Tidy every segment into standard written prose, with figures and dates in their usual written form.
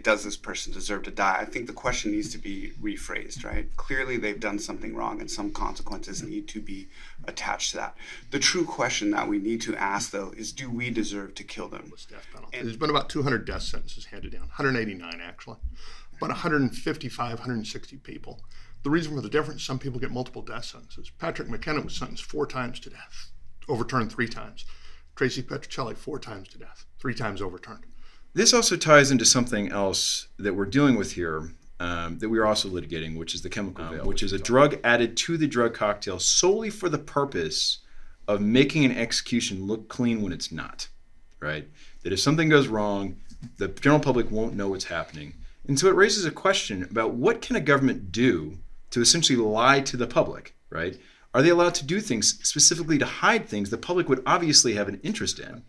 does this person deserve to die? I think the question needs to be rephrased, right? Clearly they've done something wrong and some consequences need to be attached to that. The true question that we need to ask, though, is do we deserve to kill them? There's been about 200 death sentences handed down, 189 actually, about 155, 160 people. The reason for the difference, some people get multiple death sentences. Patrick McKenna was sentenced 4 times to death, overturned 3 times. Tracy Petrocelli 4 times to death, 3 times overturned. This also ties into something else that we're dealing with here that we are also litigating, which is the chemical veil, which is a drug added to the drug cocktail solely for the purpose of making an execution look clean when it's not, right? That if something goes wrong, the general public won't know what's happening. And so it raises a question about what can a government do to essentially lie to the public, right? Are they allowed to do things specifically to hide things the public would obviously have an interest in?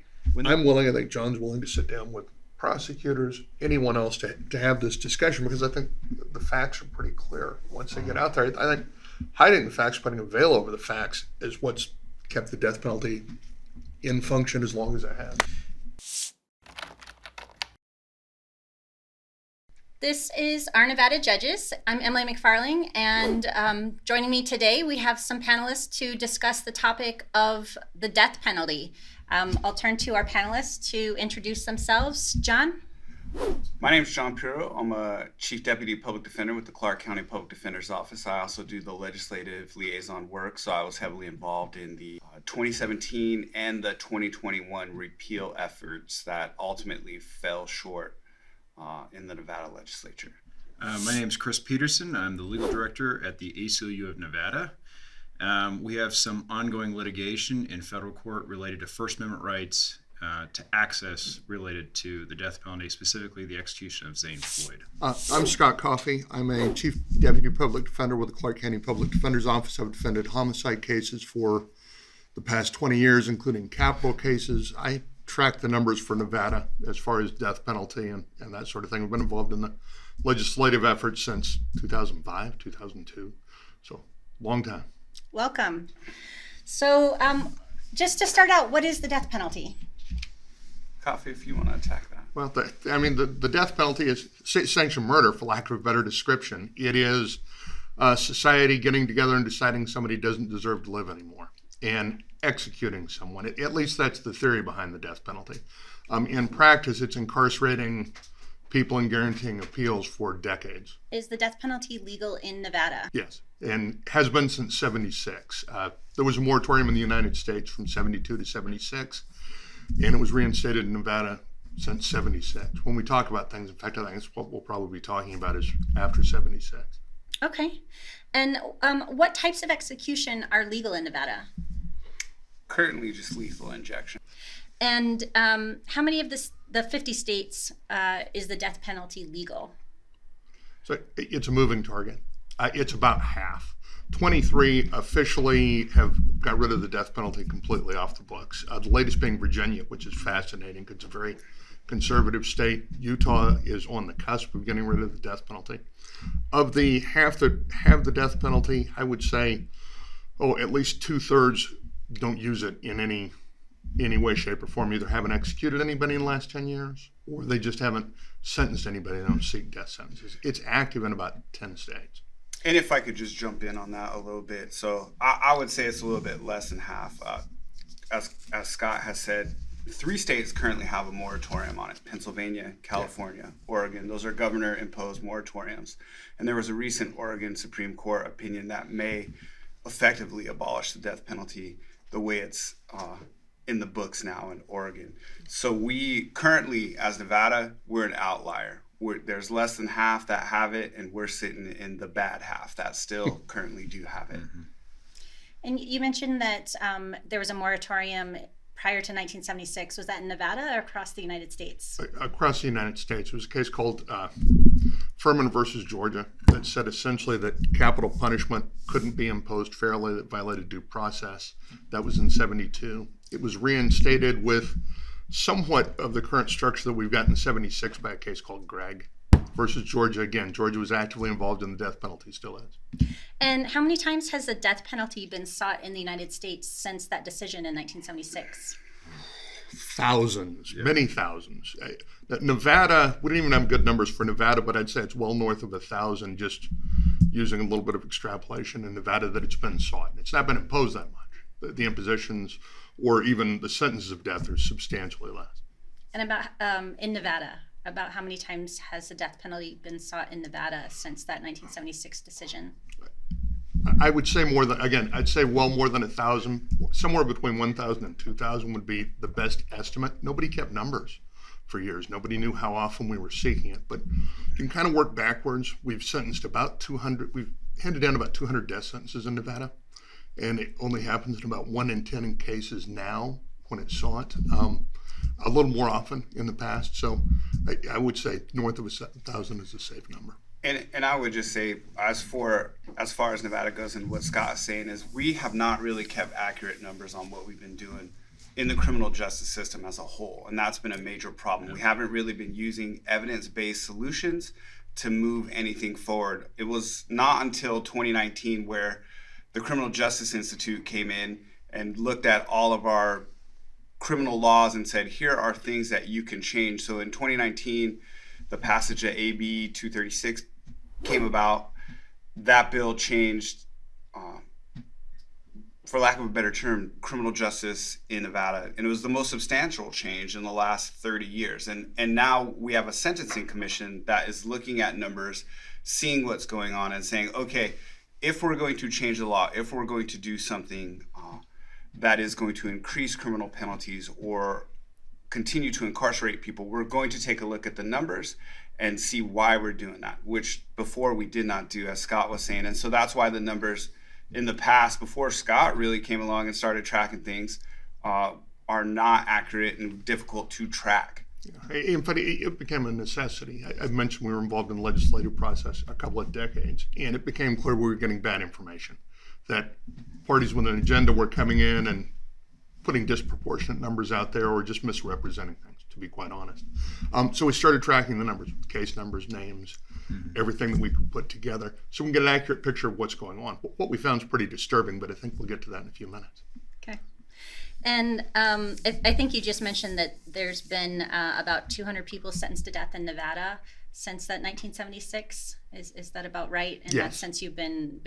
I think John's willing to sit down with prosecutors, anyone else to have this discussion, because I think the facts are pretty clear once they get out there. I think hiding the facts, putting a veil over the facts is what's kept the death penalty in function as long as it has. This is our Nevada Judges. I'm Emily McFarling, and joining me today, we have some panelists to discuss the topic of the death penalty. I'll turn to our panelists to introduce themselves. John? My name is John Piro. I'm a Chief Deputy Public Defender with the Clark County Public Defender's Office. I also do the legislative liaison work, so I was heavily involved in the 2017 and the 2021 repeal efforts that ultimately fell short in the Nevada legislature. My name is Chris Peterson. I'm the legal director at the ACLU of Nevada. We have some ongoing litigation in federal court related to First Amendment rights to access related to the death penalty, specifically the execution of Zane Floyd. I'm Scott Coffey. I'm a Chief Deputy Public Defender with the Clark County Public Defender's Office. I've defended homicide cases for the past 20 years, including capital cases. I track the numbers for Nevada as far as death penalty and that sort of thing. I've been involved in the legislative efforts since 2005, 2002, so long time. Welcome. So just to start out, what is the death penalty? Coffee, if you want to attack that. Well, the death penalty is sanctioned murder, for lack of a better description. It is society getting together and deciding somebody doesn't deserve to live anymore and executing someone. At least that's the theory behind the death penalty. In practice, it's incarcerating people and guaranteeing appeals for decades. Is the death penalty legal in Nevada? Yes, and has been since 76. There was a moratorium in the United States from 72 to 76, and it was reinstated in Nevada since 76. When we talk about things, in fact, I think it's what we'll probably be talking about is after 76. Okay. And what types of execution are legal in Nevada? Currently just lethal injection. And how many of the 50 states is the death penalty legal? So it's a moving target. It's about half. 23 officially have got rid of the death penalty completely off the books. The latest being Virginia, which is fascinating because it's a very conservative state. Utah is on the cusp of getting rid of the death penalty. Of the half that have the death penalty, I would say, at least 2/3 don't use it in any way, shape, or form. Either haven't executed anybody in the last 10 years, or they just haven't sentenced anybody. They don't seek death sentences. It's active in about 10 states. And if I could just jump in on that a little bit. So I would say it's a little bit less than half. As Scott has said, 3 states currently have a moratorium on it: Pennsylvania, California, Oregon. Those are governor-imposed moratoriums. And there was a recent Oregon Supreme Court opinion that may effectively abolish the death penalty the way it's in the books now in Oregon. So we currently, as Nevada, we're an outlier. There's less than half that have it, and we're sitting in the bad half that still currently do have it. Mm-hmm. And you mentioned that there was a moratorium prior to 1976. Was that in Nevada or across the United States? Across the United States. It was a case called Furman versus Georgia that said essentially that capital punishment couldn't be imposed fairly, that violated due process. That was in 72. It was reinstated with somewhat of the current structure that we've got in 76 by a case called Gregg versus Georgia. Again, Georgia was actively involved in the death penalty, still is. And how many times has the death penalty been sought in the United States since that decision in 1976? thousands, many thousands. Nevada, we didn't even have good numbers for Nevada, but I'd say it's well north of 1,000, just using a little bit of extrapolation in Nevada, that it's been sought. It's not been imposed that much. The impositions or even the sentences of death are substantially less. And about in Nevada, about how many times has the death penalty been sought in Nevada since that 1976 decision? I would say more than, again, I'd say well more than 1,000. Somewhere between 1,000 and 2,000 would be the best estimate. Nobody kept numbers for years. Nobody knew how often we were seeking it, but you can kind of work backwards. We've sentenced about 200, we've handed down about 200 death sentences in Nevada, and it only happens in about 1 in 10 cases now when it's sought. A little more often in the past, so I would say north of 1,000 is a safe number. And I would just say, as far as Nevada goes, and what Scott is saying is, we have not really kept accurate numbers on what we've been doing in the criminal justice system as a whole, and that's been a major problem. We haven't really been using evidence-based solutions to move anything forward. It was not until 2019 where the Criminal Justice Institute came in and looked at all of our criminal laws and said, here are things that you can change. So in 2019, the passage of AB 236 came about. That bill changed, for lack of a better term, criminal justice in Nevada. And it was the most substantial change in the last 30 years. And now we have a sentencing commission that is looking at numbers, seeing what's going on and saying, okay, if we're going to change the law, if we're going to do something that is going to increase criminal penalties or continue to incarcerate people, we're going to take a look at the numbers and see why we're doing that, which before we did not do, as Scott was saying. And so that's why the numbers in the past, before Scott really came along and started tracking things, are not accurate and difficult to track. In fact, it became a necessity. I mentioned we were involved in the legislative process a couple of decades, and it became clear we were getting bad information, that parties with an agenda were coming in and putting disproportionate numbers out there or just misrepresenting things, to be quite honest. So we started tracking the numbers, case numbers, names, everything that we could put together, so we can get an accurate picture of what's going on. What we found is pretty disturbing, but I think we'll get to that in a few minutes. Okay. And I think you just mentioned that there's been about 200 people sentenced to death in Nevada since that 1976. Is that about right? And Yes. that's since you've been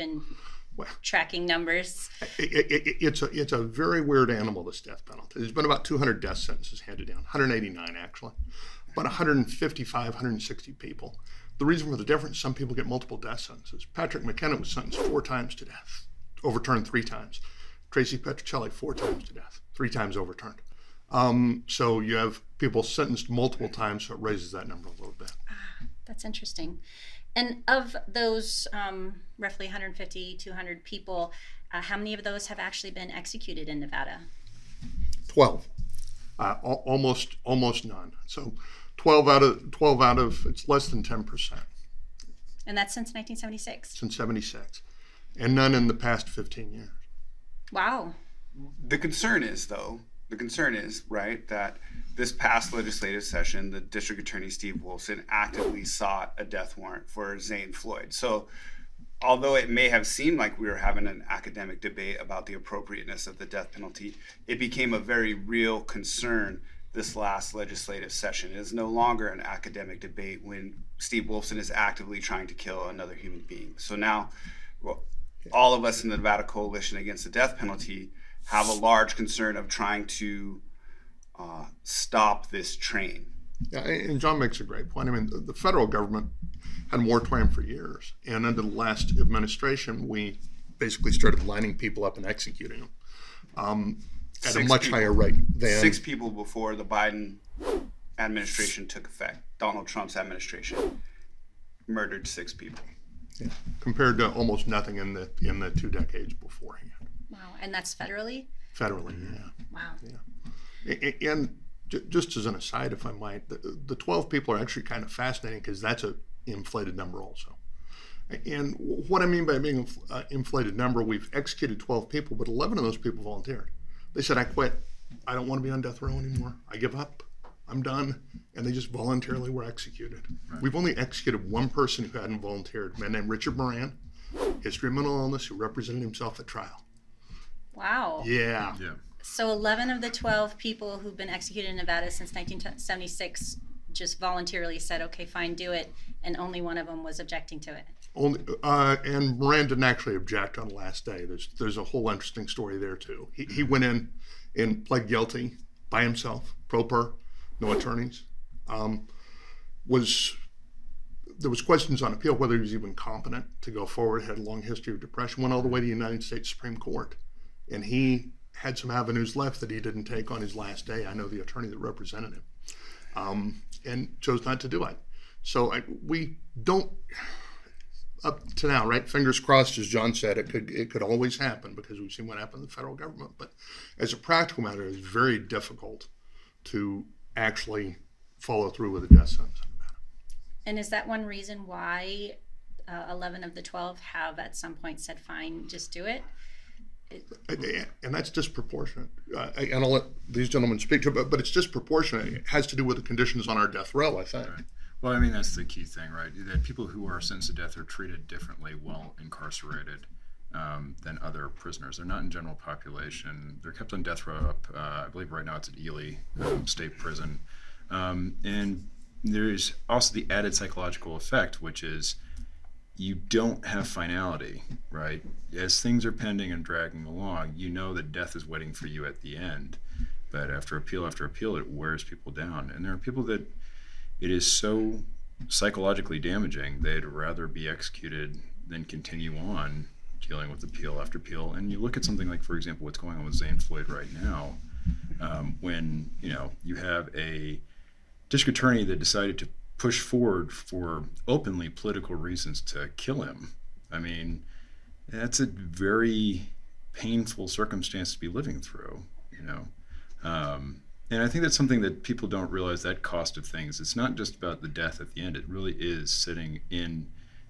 tracking numbers. It's a very weird animal, this death penalty. There's been about 200 death sentences handed down, 189 actually, about 155, 160 people. The reason for the difference, some people get multiple death sentences. Patrick McKenna was sentenced 4 times to death, overturned 3 times. Tracy Petrocelli 4 times to death, 3 times overturned. So you have people sentenced multiple times, so it raises that number a little bit. That's interesting. And of those roughly 150, 200 people, how many of those have actually been executed in Nevada? 12, almost none. So 12 out of it's less than 10%. And that's since 1976? Since 76, and none in the past 15 years. Wow. The concern is, right, that this past legislative session, the District Attorney Steve Wolfson actively sought a death warrant for Zane Floyd. So although it may have seemed like we were having an academic debate about the appropriateness of the death penalty, it became a very real concern this last legislative session. It is no longer an academic debate when Steve Wolfson is actively trying to kill another human being. So now, all of us in the Nevada Coalition Against the Death Penalty have a large concern of trying to stop this train. Yeah, and John makes a great point. I mean, the federal government had a moratorium for years, and under the last administration, we basically started lining people up and executing them at a much higher rate than 6 people before the Biden administration took effect. Donald Trump's administration murdered 6 people. Yeah, compared to almost nothing in the 2 decades beforehand. Wow. And that's federally? Federally, yeah. Wow. Yeah. And just as an aside, if I might, the 12 people are actually kind of fascinating because that's an inflated number also. And what I mean by being an inflated number, we've executed 12 people, but 11 of those people volunteered. They said, I quit. I don't want to be on death row anymore. I give up. I'm done. And they just voluntarily were executed. Right. We've only executed 1 person who hadn't volunteered, a man named Richard Moran, history of mental illness, who represented himself at trial. Wow. Yeah. So 11 of the 12 people who've been executed in Nevada since 1976 just voluntarily said, okay, fine, do it, and only one of them was objecting to it. Only, and Moran didn't actually object on the last day. There's a whole interesting story there too. He went in and pled guilty by himself, pro per, no attorneys. There was questions on appeal whether he was even competent to go forward, had a long history of depression, went all the way to the United States Supreme Court. And he had some avenues left that he didn't take on his last day. I know the attorney that represented him, and chose not to do it. So we don't, up to now, right? Fingers crossed, as John said, it could always happen because we've seen what happened in the federal government. But as a practical matter, it's very difficult to actually follow through with a death sentence. And is that one reason why 11 of the 12 have at some point said, fine, just do it? And that's disproportionate. And I'll let these gentlemen speak to it, but it's disproportionate. It has to do with the conditions on our death row, I think. Right. Well, I mean, that's the key thing, right? That people who are sentenced to death are treated differently while incarcerated than other prisoners. They're not in general population. They're kept on death row up, I believe right now it's at Ely State Prison. And there's also the added psychological effect, which is you don't have finality, right? As things are pending and dragging along, you know that death is waiting for you at the end. But after appeal, it wears people down. And there are people that it is so psychologically damaging, they'd rather be executed than continue on dealing with appeal after appeal. And you look at something like, for example, what's going on with Zane Floyd right now, when you have a district attorney that decided to push forward for openly political reasons to kill him. I mean, that's a very painful circumstance to be living through, And I think that's something that people don't realize, that cost of things. It's not just about the death at the end. It really is sitting in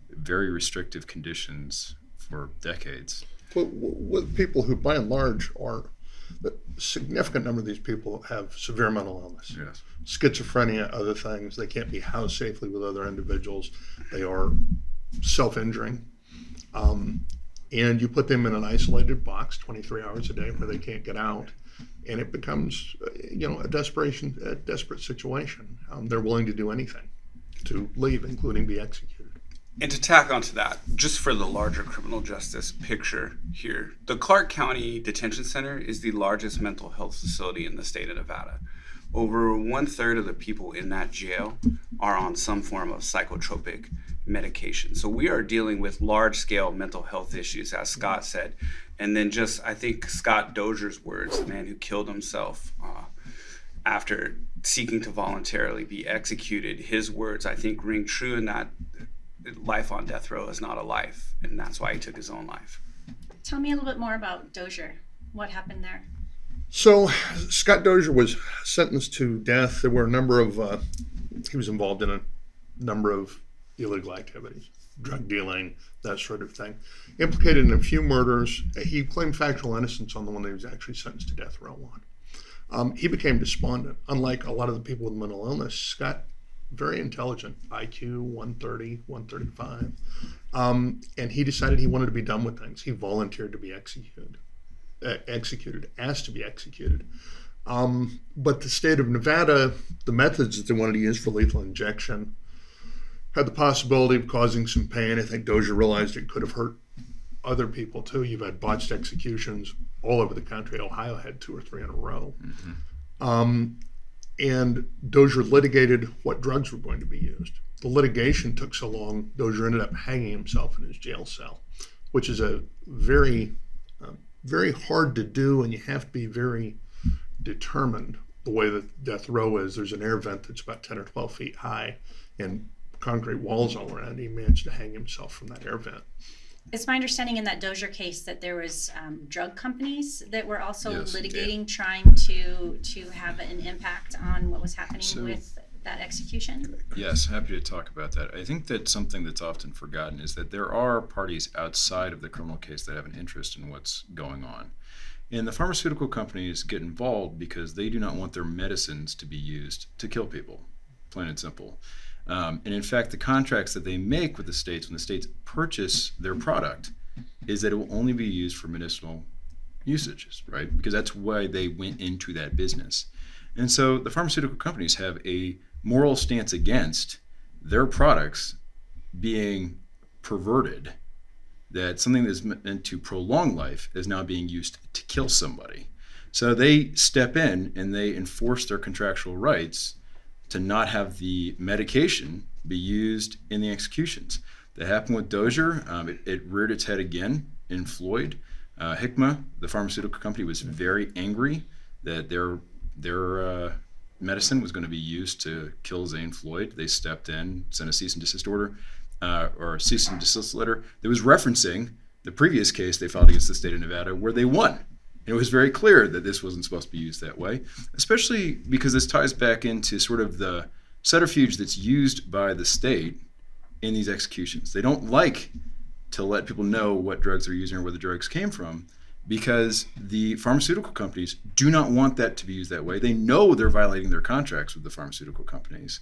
very restrictive conditions for decades. With people who, by and large, a significant number of these people have severe mental illness. Yes. Schizophrenia, other things. They can't be housed safely with other individuals. They are self-injuring. And you put them in an isolated box 23 hours a day where they can't get out. And it becomes, a desperate situation. They're willing to do anything to leave, including be executed. And to tack onto that, just for the larger criminal justice picture here, the Clark County Detention Center is the largest mental health facility in the state of Nevada. Over 1/3 of the people in that jail are on some form of psychotropic medication. So we are dealing with large-scale mental health issues, as Scott said. And then just, I think Scott Dozier's words, the man who killed himself after seeking to voluntarily be executed, his words, I think, ring true in that life on death row is not a life, and that's why he took his own life. Tell me a little bit more about Dozier. What happened there? So Scott Dozier was sentenced to death. There were a number of, he was involved in a number of illegal activities, drug dealing, that sort of thing. Implicated in a few murders. He claimed factual innocence on the one that he was actually sentenced to death row on. He became despondent. Unlike a lot of the people with mental illness, Scott, very intelligent, IQ 130, 135. And he decided he wanted to be done with things. He volunteered to be executed, asked to be executed. But the state of Nevada, the methods that they wanted to use for lethal injection had the possibility of causing some pain. I think Dozier realized it could have hurt other people too. You've had botched executions all over the country. Ohio had 2 or 3 in a row. Mm-hmm. And Dozier litigated what drugs were going to be used. The litigation took so long, Dozier ended up hanging himself in his jail cell, which is a very hard to do, and you have to be very determined. The way that death row is, there's an air vent that's about 10 or 12 feet high and concrete walls all around. He managed to hang himself from that air vent. It's my understanding in that Dozier case that there was drug companies that were also litigating, trying to have an impact on what was happening with that execution. Yes, happy to talk about that. I think that something that's often forgotten is that there are parties outside of the criminal case that have an interest in what's going on. And the pharmaceutical companies get involved because they do not want their medicines to be used to kill people, plain and simple. And in fact, the contracts that they make with the states, when the states purchase their product, is that it will only be used for medicinal usages, right? Because that's why they went into that business. And so the pharmaceutical companies have a moral stance against their products being perverted, that something that's meant to prolong life is now being used to kill somebody. So they step in and they enforce their contractual rights to not have the medication be used in the executions. That happened with Dozier. It reared its head again in Floyd. Hikma, the pharmaceutical company, was very angry that their medicine was going to be used to kill Zane Floyd. They stepped in, sent a cease and desist order, or a cease and desist letter that was referencing the previous case they filed against the state of Nevada where they won. And it was very clear that this wasn't supposed to be used that way, especially because this ties back into sort of the subterfuge that's used by the state in these executions. They don't like to let people know what drugs they're using or where the drugs came from, because the pharmaceutical companies do not want that to be used that way. They know they're violating their contracts with the pharmaceutical companies.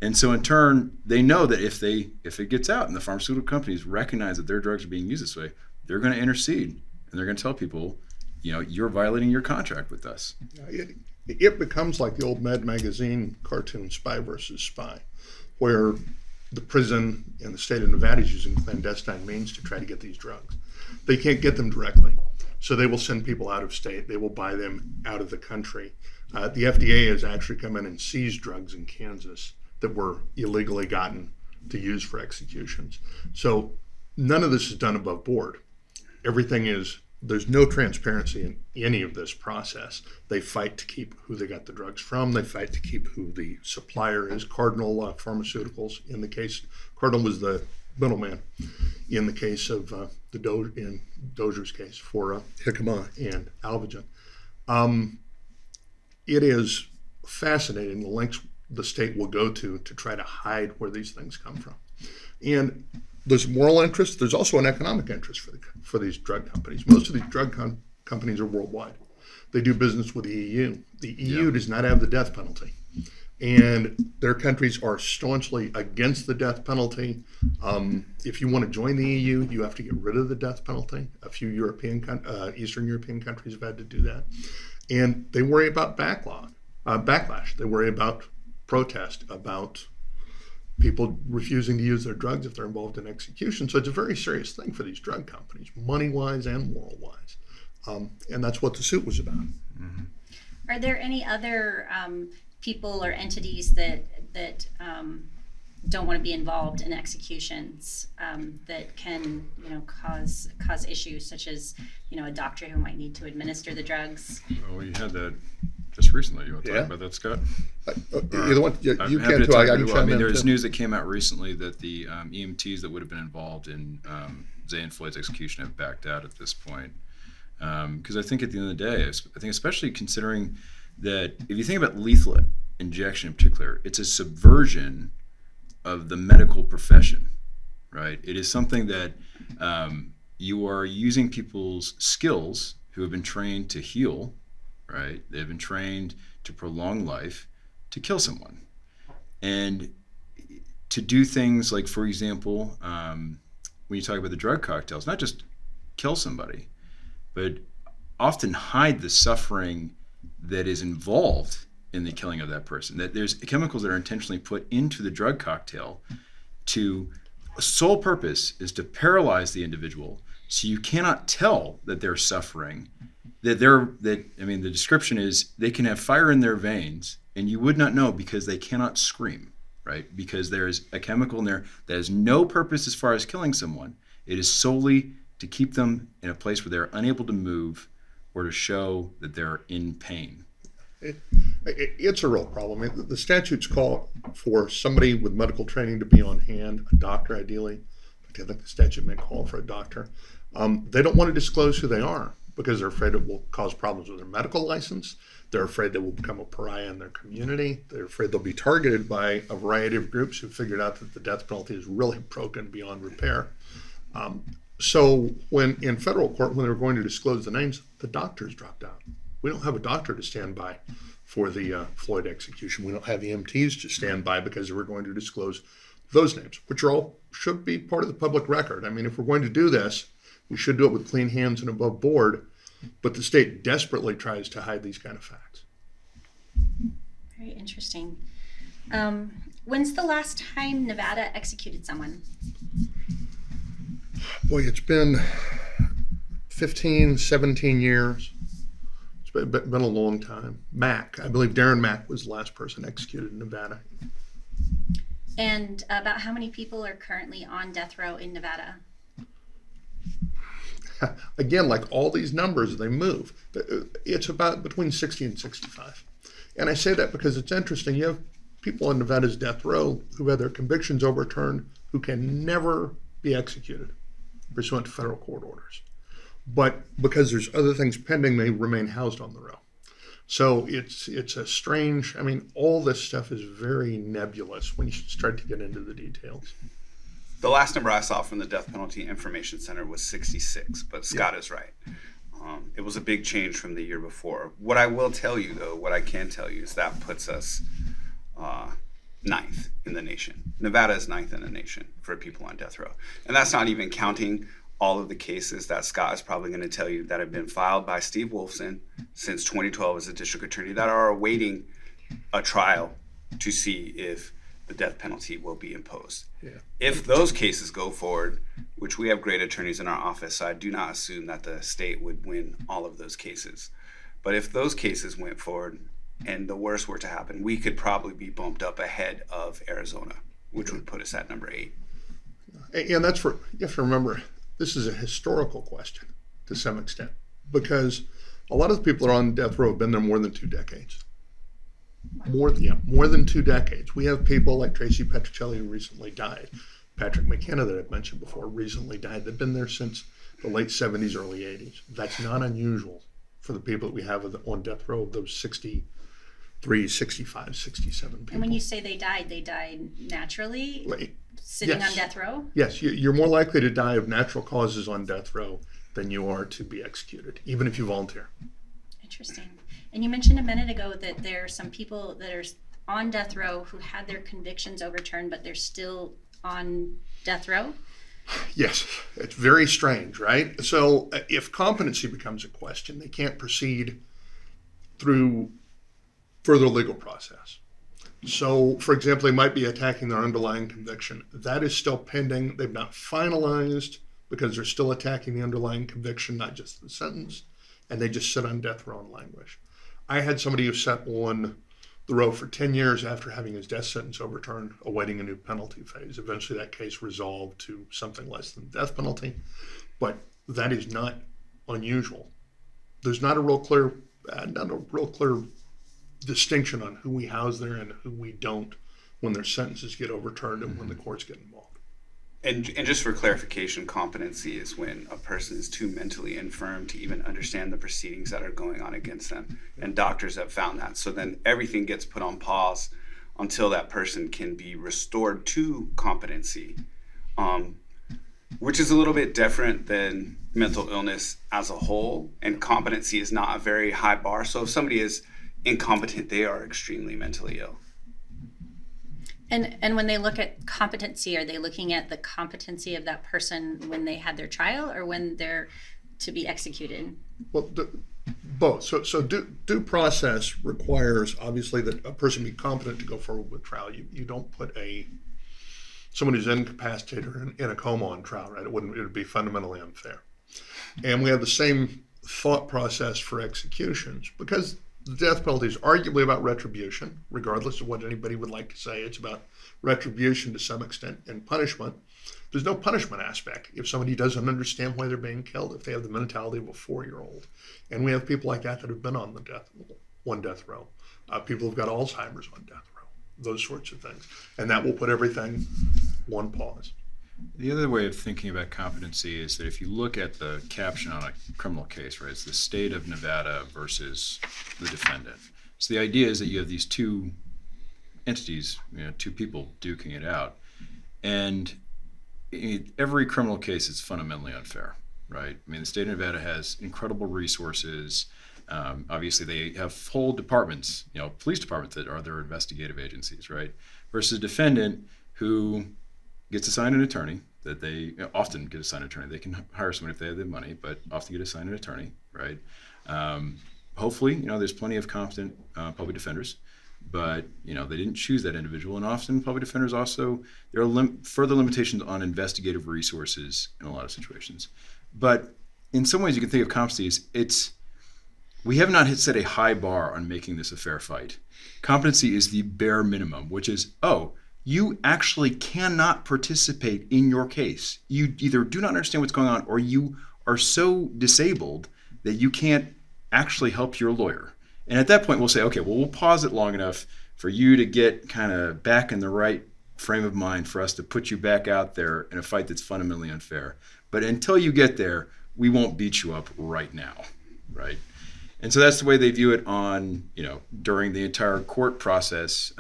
And so in turn, they know that if it gets out and the pharmaceutical companies recognize that their drugs are being used this way, they're going to intercede and they're going to tell people, you're violating your contract with us. It becomes like the old Mad Magazine cartoon Spy versus Spy, where the prison in the state of Nevada is using clandestine means to try to get these drugs. They can't get them directly, so they will send people out of state. They will buy them out of the country. The FDA has actually come in and seized drugs in Kansas that were illegally gotten to use for executions. So none of this is done above board. There's no transparency in any of this process. They fight to keep who they got the drugs from. They fight to keep who the supplier is. Cardinal Pharmaceuticals, in the case, Cardinal was the middleman in the case of in Dozier's case for Hikma and Alvogen. It is fascinating the lengths the state will go to try to hide where these things come from. And there's moral interest. There's also an economic interest for these drug companies. Most of these drug companies are worldwide. They do business with the EU. The EU does not have the death penalty. And their countries are staunchly against the death penalty. If you want to join the EU, you have to get rid of the death penalty. A few Eastern European countries have had to do that. And they worry about backlash. They worry about protest, about people refusing to use their drugs if they're involved in execution. So it's a very serious thing for these drug companies, money-wise and moral-wise. And that's what the suit was about. Mm-hmm. Are there any other people or entities that don't want to be involved in executions that can, cause issues, such as, a doctor who might need to administer the drugs? Well, we had that just recently. You want to talk about that, Scott? Either one, you I'm can happy to too. talk I as can well. chime in There's too. news that came out recently that the EMTs that would have been involved in Zane Floyd's execution have backed out at this point. Because I think at the end of the day, I think especially considering that if you think about lethal injection in particular, it's a subversion of the medical profession, right? It is something that you are using people's skills who have been trained to heal, right? They've been trained to prolong life, to kill someone. And to do things like, for example, when you talk about the drug cocktails, not just kill somebody, but often hide the suffering that is involved in the killing of that person. That there's chemicals that are intentionally put into the drug cocktail to sole purpose is to paralyze the individual, so you cannot tell that they're suffering. The description is they can have fire in their veins and you would not know because they cannot scream, right? Because there's a chemical in there that has no purpose as far as killing someone. It is solely to keep them in a place where they're unable to move or to show that they're in pain. It's a real problem. The statutes call for somebody with medical training to be on hand, a doctor ideally. I think the statute may call for a doctor. They don't want to disclose who they are because they're afraid it will cause problems with their medical license. They're afraid they will become a pariah in their community. They're afraid they'll be targeted by a variety of groups who figured out that the death penalty is really broken beyond repair. So when in federal court, when they were going to disclose the names, the doctors dropped out. We don't have a doctor to stand by for the Floyd execution. We don't have EMTs to stand by because we're going to disclose those names, which should be part of the public record. I mean, if we're going to do this, we should do it with clean hands and above board. But the state desperately tries to hide these kind of facts. Very interesting. When's the last time Nevada executed someone? Boy, it's been 15, 17 years. It's been a long time. I believe Darren Mack was the last person executed in Nevada. And about how many people are currently on death row in Nevada? Again, like all these numbers, they move. It's about between 60 and 65. And I say that because it's interesting. You have people on Nevada's death row who had their convictions overturned who can never be executed pursuant to federal court orders. But because there's other things pending, they remain housed on the row. So it's a strange, all this stuff is very nebulous when you start to get into the details. The last number I saw from the Death Penalty Information Center was 66, but Scott is right. It was a big change from the year before. What I will tell you, though, what I can tell you is that puts us ninth in the nation. Nevada is ninth in the nation for people on death row. And that's not even counting all of the cases that Scott is probably going to tell you that have been filed by Steve Wolfson since 2012 as a district attorney that are awaiting a trial to see if the death penalty will be imposed. Yeah. If those cases go forward, which we have great attorneys in our office, so I do not assume that the state would win all of those cases. But if those cases went forward and the worst were to happen, we could probably be bumped up ahead of Arizona, which would put us at number 8. And that's you have to remember, this is a historical question to some extent, because a lot of the people that are on death row have been there more than 2 decades. More than 2 decades. We have people like Tracy Petrocelli who recently died. Patrick McKenna that I've mentioned before recently died. They've been there since the late 70s, early 80s. That's not unusual for the people that we have on death row, those 63, 65, 67 people. And when you say they died naturally? Sitting yes. on death row? Yes, you're more likely to die of natural causes on death row than you are to be executed, even if you volunteer. Interesting. And you mentioned a minute ago that there are some people that are on death row who had their convictions overturned, but they're still on death row? Yes, it's very strange, right? So if competency becomes a question, they can't proceed through further legal process. So, for example, they might be attacking their underlying conviction. That is still pending. They've not finalized because they're still attacking the underlying conviction, not just the sentence, and they just sit on death row and languish. I had somebody who sat on the row for 10 years after having his death sentence overturned, awaiting a new penalty phase. Eventually that case resolved to something less than death penalty, but that is not unusual. There's not a real clear distinction on who we house there and who we don't when their sentences get overturned and when the courts get involved. And just for clarification, competency is when a person is too mentally infirm to even understand the proceedings that are going on against them. And doctors have found that. So then everything gets put on pause until that person can be restored to competency, which is a little bit different than mental illness as a whole. And competency is not a very high bar. So if somebody is incompetent, they are extremely mentally ill. And when they look at competency, are they looking at the competency of that person when they had their trial or when they're to be executed? Well, both. So due process requires, obviously, that a person be competent to go forward with trial. You don't put someone who's incapacitated or in a coma on trial, right? It would be fundamentally unfair. And we have the same thought process for executions because the death penalty is arguably about retribution, regardless of what anybody would like to say. It's about retribution to some extent and punishment. There's no punishment aspect if somebody doesn't understand why they're being killed, if they have the mentality of a 4-year-old. And we have people like that have been on death row. People who've got Alzheimer's on death row, those sorts of things. And that will put everything on pause. The other way of thinking about competency is that if you look at the caption on a criminal case, right, it's the state of Nevada versus the defendant. So the idea is that you have these two entities, two people duking it out. And in every criminal case is fundamentally unfair, right? I mean, the state of Nevada has incredible resources. Obviously, they have whole departments, police departments that are their investigative agencies, right? Versus a defendant who gets assigned an attorney, that they often get assigned an attorney. They can hire someone if they have the money, but often get assigned an attorney, right? Hopefully, there's plenty of competent public defenders, but they didn't choose that individual. And often public defenders also, there are further limitations on investigative resources in a lot of situations. But in some ways you can think of competency as we have not set a high bar on making this a fair fight. Competency is the bare minimum, which is, you actually cannot participate in your case. You either do not understand what's going on, or you are so disabled that you can't actually help your lawyer. And at that point, we'll say, okay, well, we'll pause it long enough for you to get kind of back in the right frame of mind for us to put you back out there in a fight that's fundamentally unfair. But until you get there, we won't beat you up right now, right? And so that's the way they view it on, during the entire court process.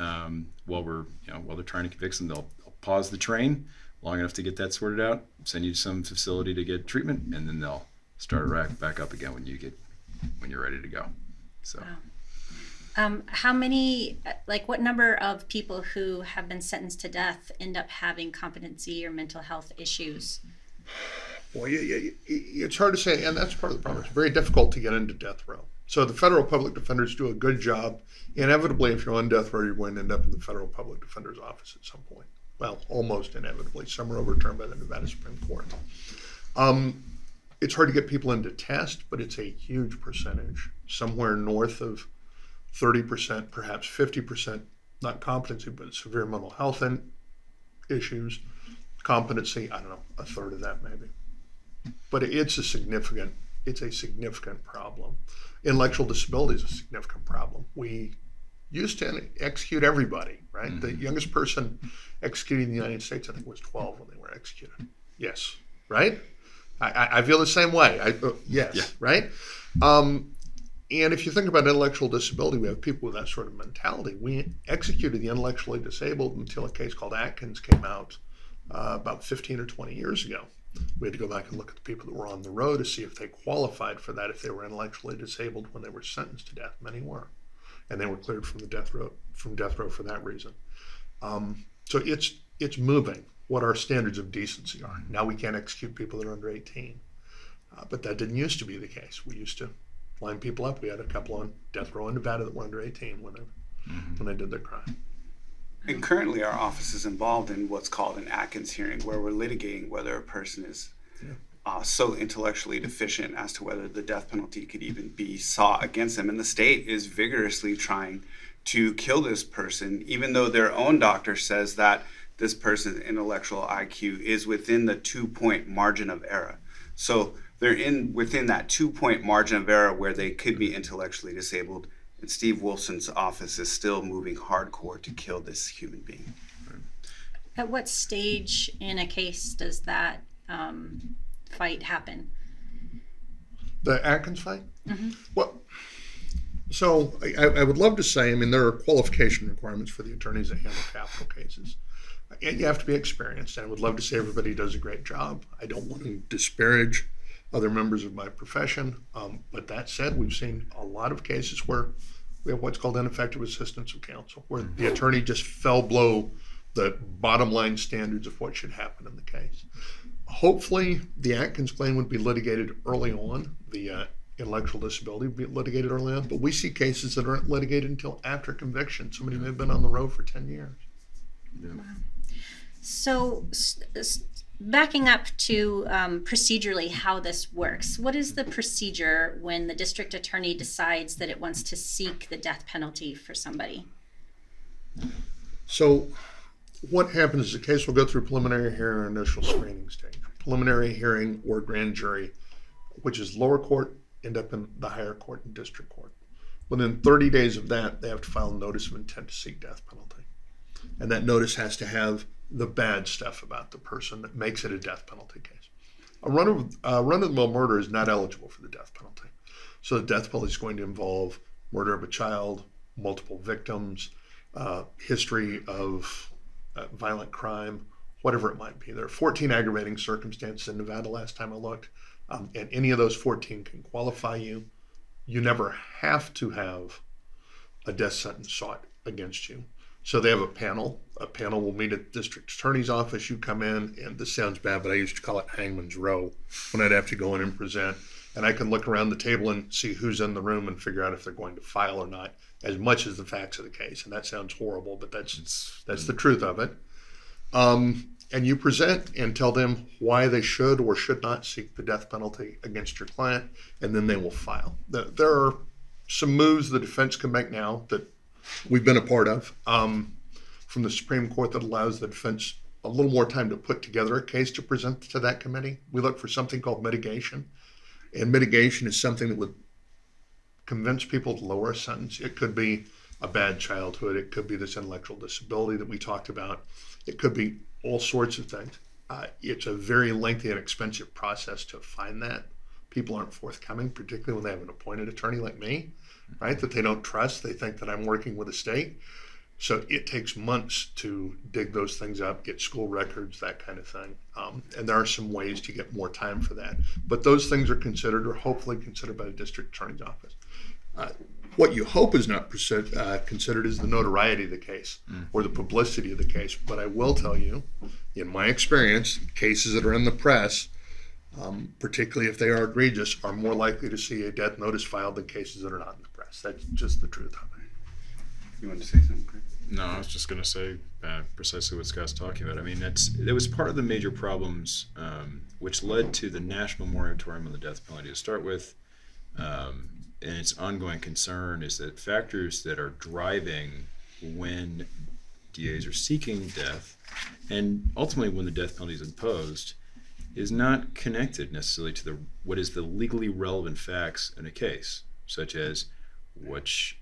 While they're trying to convict them, they'll pause the train long enough to get that sorted out, send you to some facility to get treatment, and then they'll start it back up again when you're ready to go. So, how many, what number of people who have been sentenced to death end up having competency or mental health issues? Well, it's hard to say, and that's part of the problem. It's very difficult to get into death row. So the federal public defenders do a good job. Inevitably, if you're on death row, you're going to end up in the federal public defender's office at some point. Well, almost inevitably. Some are overturned by the Nevada Supreme Court. It's hard to get people into test, but it's a huge percentage. Somewhere north of 30%, perhaps 50%, not competency, but severe mental health issues. Competency, I don't know, a third of that maybe. But it's a significant problem. Intellectual disability is a significant problem. We used to execute everybody, right? Mm-hmm. The youngest person executed in the United States, I think, was 12 when they were executed. Yes, right? I feel the same way. Yes, yeah. Right? And if you think about intellectual disability, we have people with that sort of mentality. We executed the intellectually disabled until a case called Atkins came out about 15 or 20 years ago. We had to go back and look at the people that were on the row to see if they qualified for that, if they were intellectually disabled when they were sentenced to death. Many were, and they were cleared from death row for that reason. So it's moving. What our standards of decency are. Now we can't execute people that are under 18, but that didn't used to be the case. We used to line people up. We had a couple on death row in Nevada that were under 18 when they did their crime. And currently our office is involved in what's called an Atkins hearing, where we're litigating whether a person is so intellectually deficient as to whether the death penalty could even be sought against them. And the state is vigorously trying to kill this person, even though their own doctor says that this person's intellectual IQ is within the 2-point margin of error. So they're within that 2-point margin of error where they could be intellectually disabled. And Steve Wilson's office is still moving hardcore to kill this human being. At what stage in a case does that fight happen? The Atkins fight? Mm-hmm. Well, so I would love to say, there are qualification requirements for the attorneys that handle capital cases. You have to be experienced, and I would love to say everybody does a great job. I don't want to disparage other members of my profession, but that said, we've seen a lot of cases where we have what's called ineffective assistance of counsel, where the attorney just fell below the bottom line standards of what should happen in the case. Hopefully, the Atkins claim would be litigated early on, the intellectual disability would be litigated early on, but we see cases that aren't litigated until after conviction. Somebody may have been on the road for 10 years. Yeah. So backing up to procedurally how this works, what is the procedure when the district attorney decides that it wants to seek the death penalty for somebody? So what happens is the case will go through preliminary hearing or initial screening stage. Preliminary hearing or grand jury, which is lower court, end up in the higher court and district court. Within 30 days of that, they have to file a notice of intent to seek death penalty. And that notice has to have the bad stuff about the person that makes it a death penalty case. A run-of-the-mill murder is not eligible for the death penalty. So the death penalty is going to involve murder of a child, multiple victims, history of violent crime, whatever it might be. There are 14 aggravating circumstances in Nevada last time I looked, and any of those 14 can qualify you. You never have to have a death sentence sought against you. So they have a panel. A panel will meet at the district attorney's office. You come in, and this sounds bad, but I used to call it hangman's row when I'd have to go in and present. And I can look around the table and see who's in the room and figure out if they're going to file or not, as much as the facts of the case. And that sounds horrible, but that's the truth of it. And you present and tell them why they should or should not seek the death penalty against your client, and then they will file. There are some moves the defense can make now that we've been a part of from the Supreme Court that allows the defense a little more time to put together a case to present to that committee. We look for something called mitigation, and mitigation is something that would convince people to lower a sentence. It could be a bad childhood. It could be this intellectual disability that we talked about. It could be all sorts of things. It's a very lengthy and expensive process to find that. People aren't forthcoming, particularly when they have an appointed attorney like me, right, that they don't trust. They think that I'm working with the state. So it takes months to dig those things up, get school records, that kind of thing. And there are some ways to get more time for that. But those things are considered, or hopefully considered, by the district attorney's office. What you hope is not considered is the notoriety of the case or the publicity of the case. But I will tell you, in my experience, cases that are in the press, particularly if they are egregious, are more likely to see a death notice filed than cases that are not in the press. That's just the truth of it. You want to say something, Craig? No, I was just going to say precisely what Scott's talking about. I mean, it was part of the major problems which led to the national moratorium on the death penalty to start with. And its ongoing concern is that factors that are driving when DAs are seeking death, and ultimately when the death penalty is imposed, is not connected necessarily to what is the legally relevant facts in a case, such as which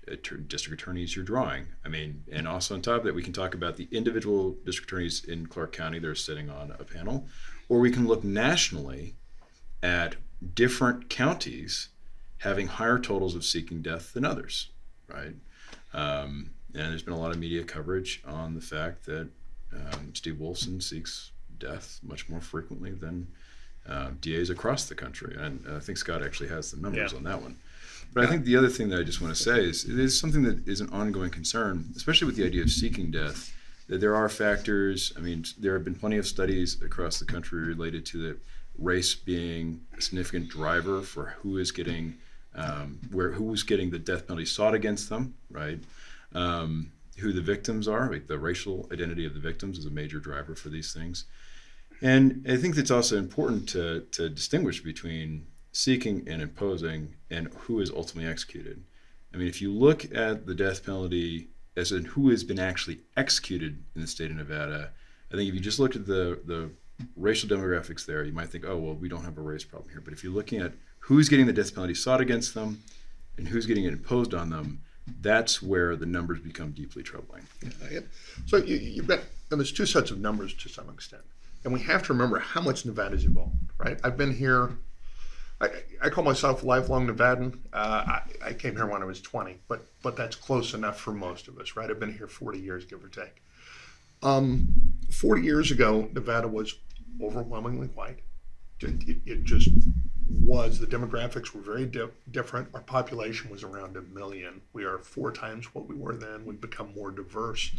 district attorneys you're drawing. I mean, and also on top of that, we can talk about the individual district attorneys in Clark County that are sitting on a panel, or we can look nationally at different counties having higher totals of seeking death than others, right? And there's been a lot of media coverage on the fact that Steve Wolfson seeks death much more frequently than DAs across the country. And I think Scott actually has the numbers on that one. But I think the other thing that I just want to say is it is something that is an ongoing concern, especially with the idea of seeking death, that there are factors. I mean, there have been plenty of studies across the country related to the race being a significant driver for who is getting who's getting the death penalty sought against them, right? Who the victims are, like the racial identity of the victims is a major driver for these things. And I think it's also important to distinguish between seeking and imposing and who is ultimately executed. I mean, if you look at the death penalty as in who has been actually executed in the state of Nevada, I think if you just looked at the racial demographics there, you might think, oh, well, we don't have a race problem here. But if you're looking at who's getting the death penalty sought against them and who's getting it imposed on them, that's where the numbers become deeply troubling. So you've got, and there's two sets of numbers to some extent. And we have to remember how much Nevada's evolved, right? I've been here, I call myself a lifelong Nevadan. I came here when I was 20, but that's close enough for most of us, right? I've been here 40 years, give or take. 40 years ago, Nevada was overwhelmingly white. It just was. The demographics were very different. Our population was around 1 million. We are 4 times what we were then. We've become more diverse.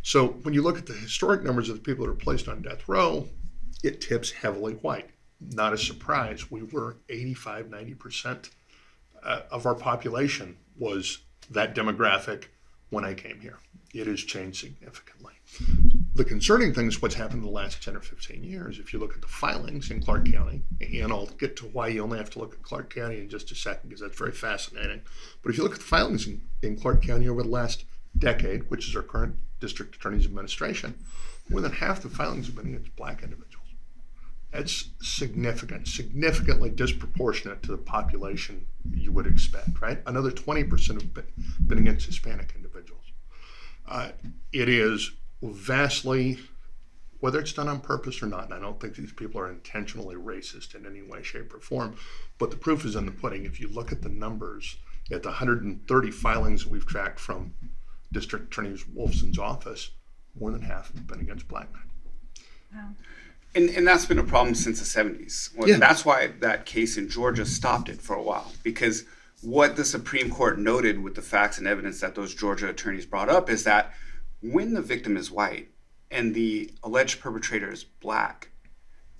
So when you look at the historic numbers of the people that are placed on death row, it tips heavily white. Not a surprise. We were 85, 90% of our population was that demographic when I came here. It has changed significantly. The concerning thing is what's happened in the last 10 or 15 years. If you look at the filings in Clark County, and I'll get to why you only have to look at Clark County in just a second because that's very fascinating. But if you look at the filings in Clark County over the last decade, which is our current district attorney's administration, more than half the filings have been against black individuals. That's significant, significantly disproportionate to the population you would expect, right? Another 20% have been against Hispanic individuals. It is vastly, whether it's done on purpose or not, and I don't think these people are intentionally racist in any way, shape, or form, but the proof is in the pudding. If you look at the numbers, at the 130 filings that we've tracked from District Attorney Wolfson's office, more than half have been against black men. Wow. And that's been a problem since the 70s. Yeah. That's why that case in Georgia stopped it for a while, because what the Supreme Court noted with the facts and evidence that those Georgia attorneys brought up is that when the victim is white and the alleged perpetrator is black,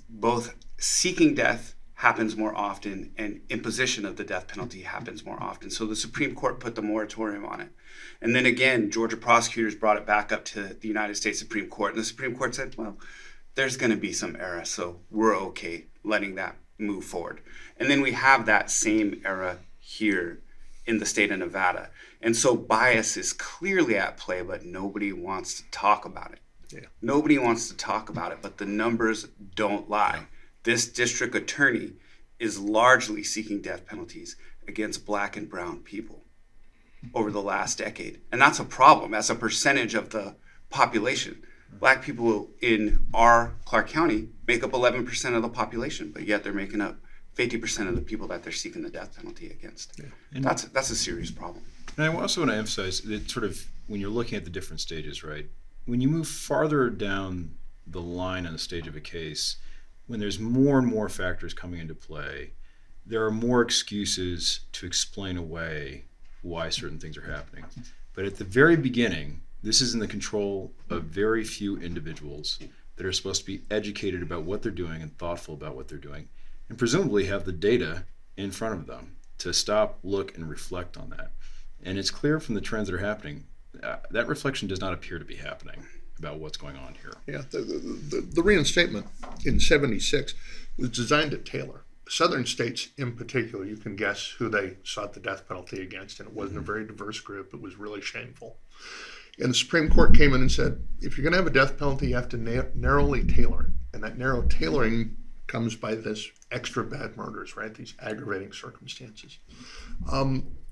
both seeking death happens more often and imposition of the death penalty happens more often. So the Supreme Court put the moratorium on it. And then again, Georgia prosecutors brought it back up to the United States Supreme Court. And the Supreme Court said, well, there's going to be some error, so we're okay letting that move forward. And then we have that same era here in the state of Nevada. And so bias is clearly at play, but nobody wants to talk about it. Yeah. Nobody wants to talk about it, but the numbers don't lie. Yeah. This district attorney is largely seeking death penalties against black and brown people over the last decade. And that's a problem. As a percentage of the population, black people in our Clark County make up 11% of the population, but yet they're making up 50% of the people that they're seeking the death penalty against. Yeah. And that's a serious problem. And I also want to emphasize that sort of when you're looking at the different stages, right? When you move farther down the line on the stage of a case, when there's more and more factors coming into play, there are more excuses to explain away why certain things are happening. But at the very beginning, this is in the control of very few individuals that are supposed to be educated about what they're doing and thoughtful about what they're doing, and presumably have the data in front of them to stop, look, and reflect on that. And it's clear from the trends that are happening, that reflection does not appear to be happening about what's going on here. Yeah, the reinstatement in '76 was designed to tailor. Southern states in particular, you can guess who they sought the death penalty against, and it wasn't a very diverse group. It was really shameful. And the Supreme Court came in and said, if you're going to have a death penalty, you have to narrowly tailor it. And that narrow tailoring comes by this extra bad murders, right? These aggravating circumstances.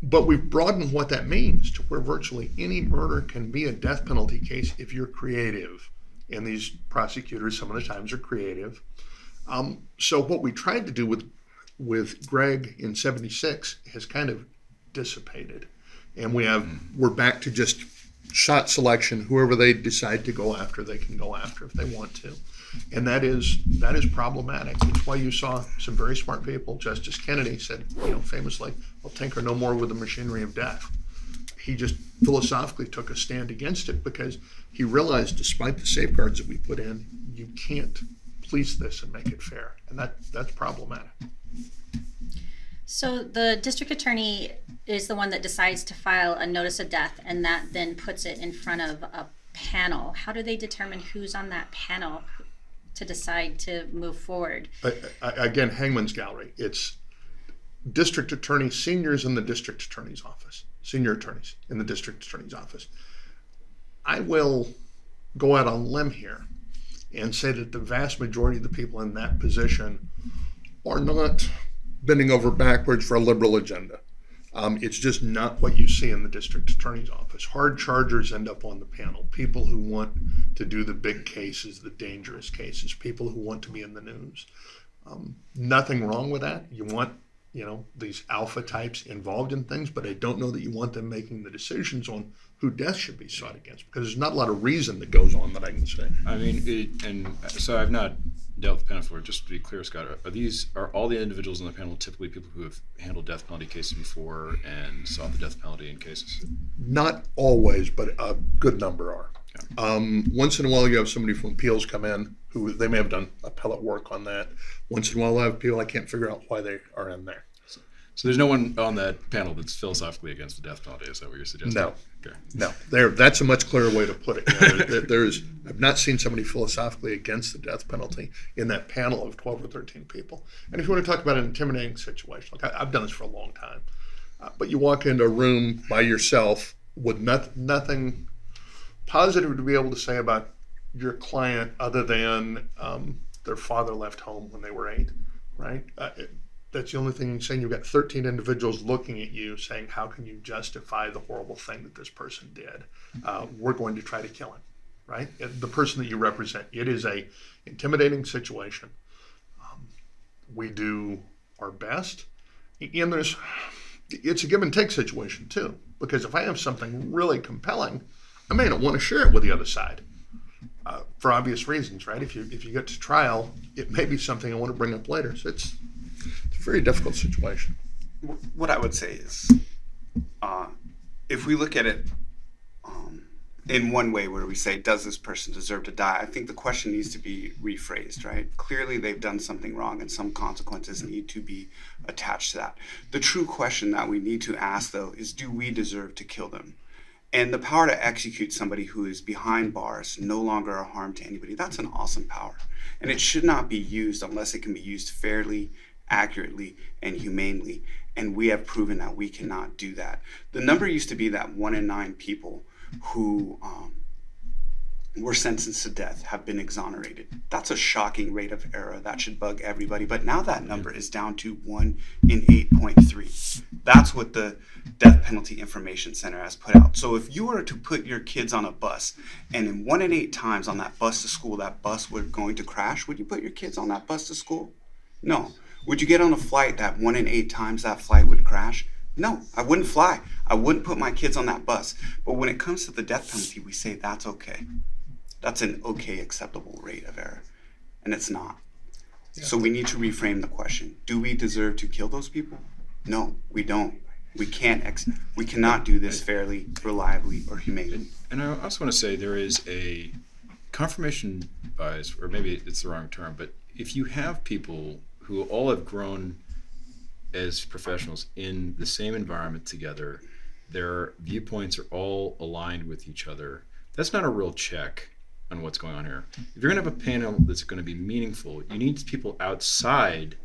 But we've broadened what that means to where virtually any murder can be a death penalty case if you're creative. And these prosecutors some of the times are creative. So what we tried to do with Greg in '76 has kind of dissipated. And we're back to just shot selection. Whoever they decide to go after, they can go after if they want to. And that is problematic. It's why you saw some very smart people. Justice Kennedy said, famously, "I'll tinker no more with the machinery of death." He just philosophically took a stand against it because he realized, despite the safeguards that we put in, you can't police this and make it fair, and that's problematic. So the district attorney is the one that decides to file a notice of death, and that then puts it in front of a panel. How do they determine who's on that panel to decide to move forward? Again, hangman's gallery. It's district attorney, seniors in the district attorney's office, senior attorneys in the district attorney's office. I will go out on a limb here and say that the vast majority of the people in that position are not bending over backwards for a liberal agenda. It's just not what you see in the district attorney's office. Hard chargers end up on the panel. People who want to do the big cases, the dangerous cases, people who want to be in the news. Nothing wrong with that. You want, these alpha types involved in things, but I don't know that you want them making the decisions on who death should be sought against, because there's not a lot of reason that goes on that I can say. I mean, and so I've not dealt with panel before. Just to be clear, Scott, are all the individuals on the panel typically people who have handled death penalty cases before and sought the death penalty in cases? Not always, but a good number are. Okay. Once in a while, you have somebody from appeals come in who they may have done appellate work on that. Once in a while, I have people I can't figure out why they are in there. So there's no one on that panel that's philosophically against the death penalty. Is that what you're suggesting? No. Okay. No. That's a much clearer way to put it. I've not seen somebody philosophically against the death penalty in that panel of 12 or 13 people. And if you want to talk about an intimidating situation, I've done this for a long time, but you walk into a room by yourself with nothing positive to be able to say about your client other than their father left home when they were 8, right? That's the only thing you can say. You've got 13 individuals looking at you saying, how can you justify the horrible thing that this person did? We're going to try to kill him, right? The person that you represent. It is a intimidating situation. We do our best. And it's a give and take situation too, because if I have something really compelling, I may not want to share it with the other side. For obvious reasons, right? If you get to trial, it may be something I want to bring up later. So it's a very difficult situation. What I would say is, if we look at it in one way where we say, does this person deserve to die? I think the question needs to be rephrased, right? Clearly they've done something wrong and some consequences need to be attached to that. The true question that we need to ask, though, is do we deserve to kill them? And the power to execute somebody who is behind bars, no longer a harm to anybody, that's an awesome power. And it should not be used unless it can be used fairly, accurately, and humanely. And we have proven that we cannot do that. The number used to be that 1 in 9 people who were sentenced to death have been exonerated. That's a shocking rate of error. That should bug everybody. But now that number is down to 1 in 8.3. That's what the Death Penalty Information Center has put out. So if you were to put your kids on a bus, and in 1 in 8 times on that bus to school, that bus was going to crash, would you put your kids on that bus to school? No. Would you get on a flight that 1 in 8 times that flight would crash? No, I wouldn't fly. I wouldn't put my kids on that bus. But when it comes to the death penalty, we say that's okay. That's an okay, acceptable rate of error. And it's not. Yeah. So we need to reframe the question. Do we deserve to kill those people? No, we don't. We cannot do this fairly, reliably, or humanely. And I also want to say there is a confirmation bias, or maybe it's the wrong term, but if you have people who all have grown as professionals in the same environment together, their viewpoints are all aligned with each other, that's not a real check on what's going on here. If you're going to have a panel that's going to be meaningful, you need people outside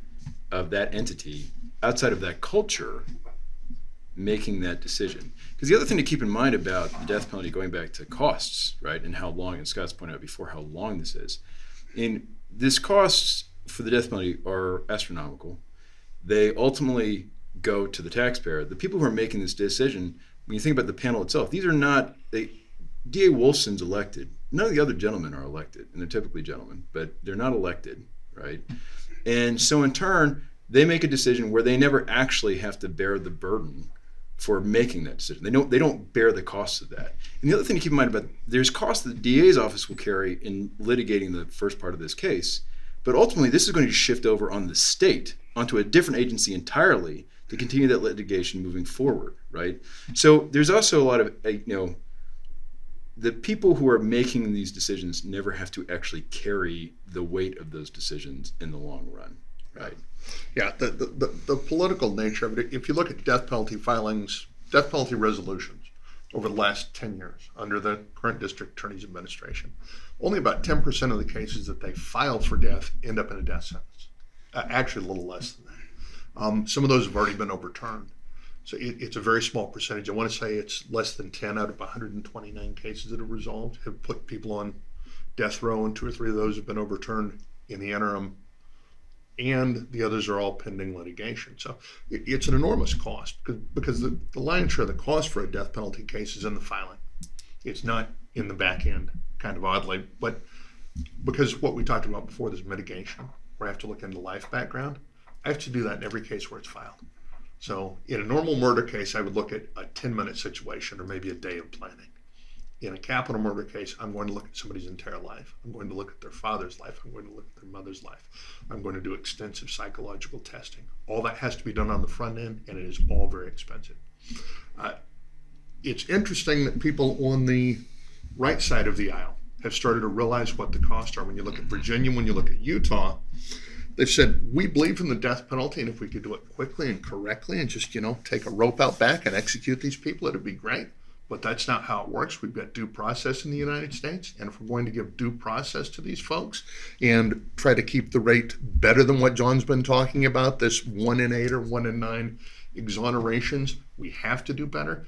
of that entity, outside of that culture, making that decision. Because the other thing to keep in mind about the death penalty, going back to costs, right, and how long, and Scott's pointed out before how long this is, in this costs for the death penalty are astronomical. They ultimately go to the taxpayer. The people who are making this decision, when you think about the panel itself, these are not, D.A. Wolfson's elected. None of the other gentlemen are elected, and they're typically gentlemen, but they're not elected, right? And so in turn, they make a decision where they never actually have to bear the burden for making that decision. They don't bear the costs of that. And the other thing to keep in mind about, there's costs that the DA's office will carry in litigating the first part of this case, but ultimately this is going to shift over on the state, onto a different agency entirely to continue that litigation moving forward, right? So there's also a lot of, the people who are making these decisions never have to actually carry the weight of those decisions in the long run, right? Yeah, the political nature of it, if you look at death penalty filings, death penalty resolutions over the last 10 years under the current district attorney's administration, only about 10% of the cases that they file for death end up in a death sentence. Actually, a little less than that. Some of those have already been overturned. So it's a very small percentage. I want to say it's less than 10 out of 129 cases that have resolved have put people on death row, and 2 or 3 of those have been overturned in the interim, and the others are all pending litigation. So it's an enormous cost because the lion's share of the cost for a death penalty case is in the filing. It's not in the back end, kind of oddly, but because what we talked about before, there's mitigation, where I have to look into life background. I have to do that in every case where it's filed. So in a normal murder case, I would look at a 10-minute situation or maybe a day of planning. In a capital murder case, I'm going to look at somebody's entire life. I'm going to look at their father's life. I'm going to look at their mother's life. I'm going to do extensive psychological testing. All that has to be done on the front end, and it is all very expensive. It's interesting that people on the right side of the aisle have started to realize what the costs are. When you look at Virginia, when you look at Utah, they've said, we believe in the death penalty, and if we could do it quickly and correctly and just, take a rope out back and execute these people, it'd be great. But that's not how it works. We've got due process in the United States, and if we're going to give due process to these folks and try to keep the rate better than what John's been talking about, this 1 in 8 or 1 in 9 exonerations, we have to do better.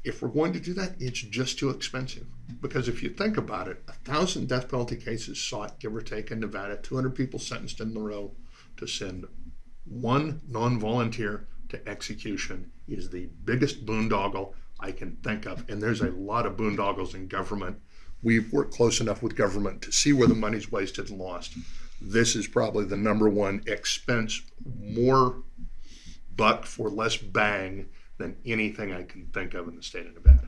If we're going to do that, it's just too expensive. Because if you think about it, 1,000 death penalty cases sought, give or take, in Nevada, 200 people sentenced in the row, to send one non-volunteer to execution is the biggest boondoggle I can think of. And there's a lot of boondoggles in government. We've worked close enough with government to see where the money's wasted and lost. This is probably the number one expense, more buck for less bang than anything I can think of in the state of Nevada.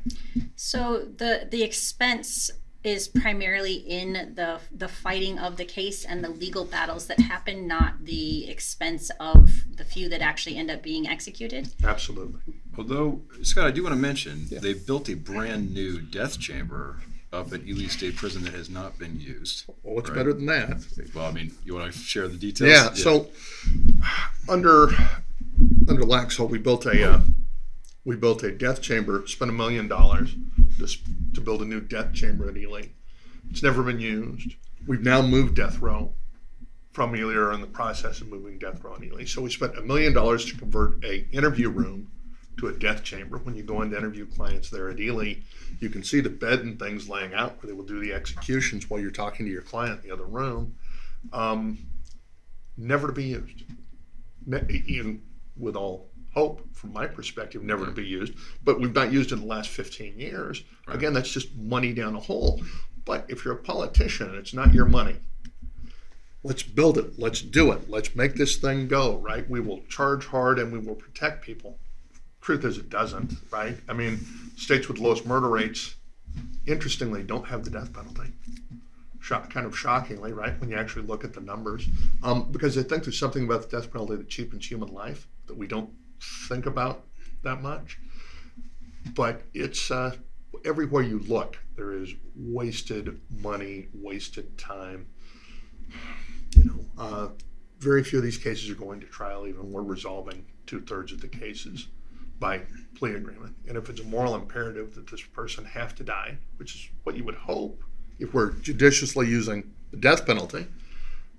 So the expense is primarily in the fighting of the case and the legal battles that happen, not the expense of the few that actually end up being executed? Absolutely. Although, Scott, I do want to mention, they built a brand new death chamber up at Ely State Prison that has not been used. Well, it's right? better than that. Well, I mean, you want to share the details? Yeah. So under Laxalt, we built a death chamber. Spent $1 million to build a new death chamber at Ely. It's never been used. We've now moved death row from Ely, or in the process of moving death row in Ely. So we spent $1 million to convert a interview room to a death chamber. When you go in to interview clients there at Ely, you can see the bed and things laying out where they will do the executions while you're talking to your client in the other room. Never to be used. Even with all hope, from my perspective, never to be used. But we've not used it in the last 15 years. Right. Again, that's just money down a hole. But if you're a politician and it's not your money, let's build it. Let's do it. Let's make this thing go, right? We will charge hard and we will protect people. Truth is, it doesn't, right? I mean, states with lowest murder rates, interestingly, don't have the death penalty. Kind of shockingly, right, when you actually look at the numbers. Because I think there's something about the death penalty that cheapens human life that we don't think about that much. But it's everywhere you look, there is wasted money, wasted time. Very few of these cases are going to trial. Even we're resolving 2/3 of the cases by plea agreement. And if it's a moral imperative that this person have to die, which is what you would hope if we're judiciously using the death penalty,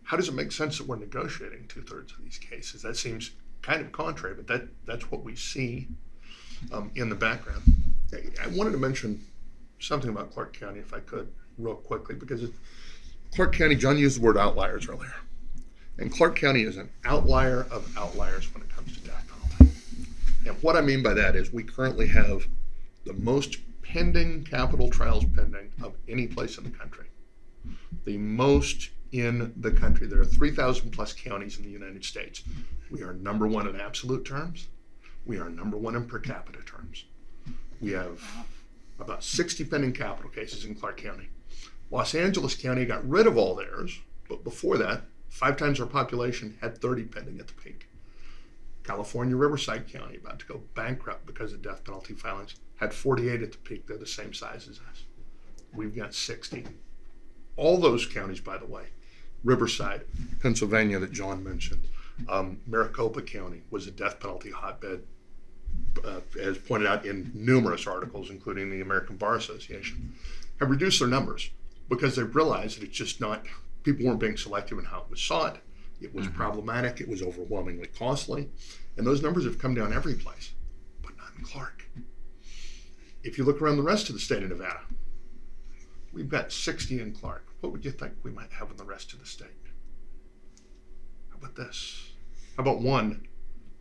how does it make sense that we're negotiating 2/3 of these cases? That seems kind of contrary, but that's what we see in the background. I wanted to mention something about Clark County, if I could, real quickly, because Clark County, John used the word outliers earlier. And Clark County is an outlier of outliers when it comes to death penalty. And what I mean by that is we currently have the most pending capital trials pending of any place in the country. The most in the country. There are 3,000 plus counties in the United States. We are number one in absolute terms. We are number one in per capita terms. We have about 60 pending capital cases in Clark County. Los Angeles County got rid of all theirs, but before that, 5 times our population had 30 pending at the peak. California, Riverside County, about to go bankrupt because of death penalty filings, had 48 at the peak. They're the same size as us. We've got 60. All those counties, by the way, Riverside, Pennsylvania that John mentioned, Maricopa County was a death penalty hotbed, as pointed out in numerous articles, including the American Bar Association, have reduced their numbers because they've realized that it's just not, people weren't being selective in how it was sought. It was problematic. It was overwhelmingly costly. And those numbers have come down every place, but not in Clark. If you look around the rest of the state of Nevada, we've got 60 in Clark. What would you think we might have in the rest of the state? How about this? How about one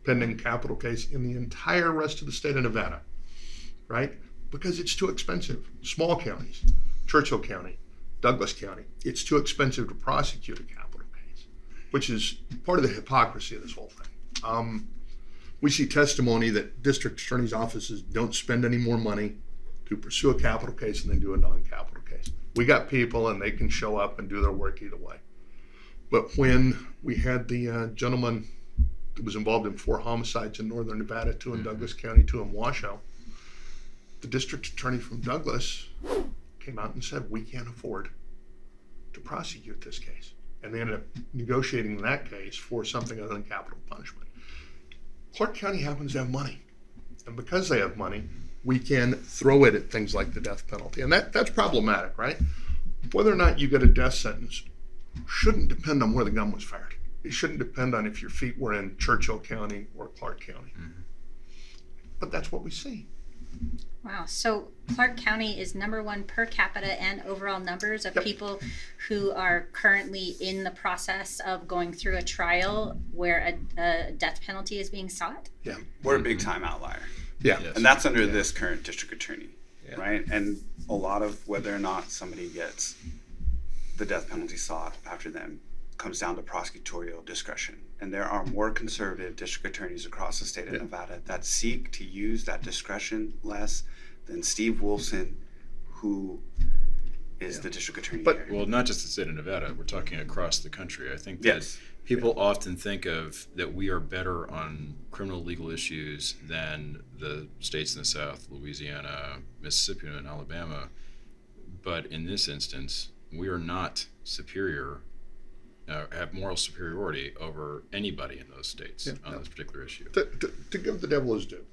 pending capital case in the entire rest of the state of Nevada, right? Because it's too expensive. Small counties, Churchill County, Douglas County, it's too expensive to prosecute a capital case, which is part of the hypocrisy of this whole thing. We see testimony that district attorney's offices don't spend any more money to pursue a capital case than they do a non-capital case. We got people and they can show up and do their work either way. But when we had the gentleman that was involved in 4 homicides in northern Nevada, 2 in Douglas County, 2 in Washoe, the district attorney from Douglas came out and said, we can't afford to prosecute this case. And they ended up negotiating that case for something other than capital punishment. Clark County happens to have money. And because they have money, we can throw it at things like the death penalty. And that's problematic, right? Whether or not you get a death sentence shouldn't depend on where the gun was fired. It shouldn't depend on if your feet were in Churchill County or Clark County. But that's what we see. Wow. So Clark County is number one per capita and overall numbers of people who are currently in the process of going through a trial where a death penalty is being sought? Yeah. We're a big time outlier. Yeah. Yes. And that's under this current district attorney, right? And a lot of whether or not somebody gets the death penalty sought after them comes down to prosecutorial discretion. And there are more conservative district attorneys across the state of Nevada that seek to use that discretion less than Steve Wolfson, who is the district attorney here. Well, not just the state of Nevada, we're talking across the country. I think that Yes. people often think of that we are better on criminal legal issues than the states in the South, Louisiana, Mississippi, and Alabama. But in this instance, we are not superior, have moral superiority over anybody in those states on this particular issue. To give the devil his due,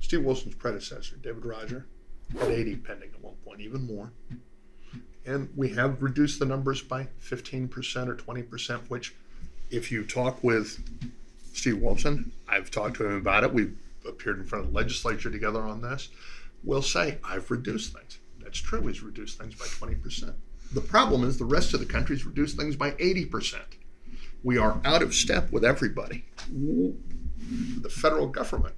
Steve Wilson's predecessor, David Roger, had 80 pending at one point, even more. And we have reduced the numbers by 15% or 20%, which if you talk with Steve Wilson, I've talked to him about it, we've appeared in front of the legislature together on this, will say, I've reduced things. That's true, he's reduced things by 20%. The problem is the rest of the country's reduced things by 80%. We are out of step with everybody. The federal government,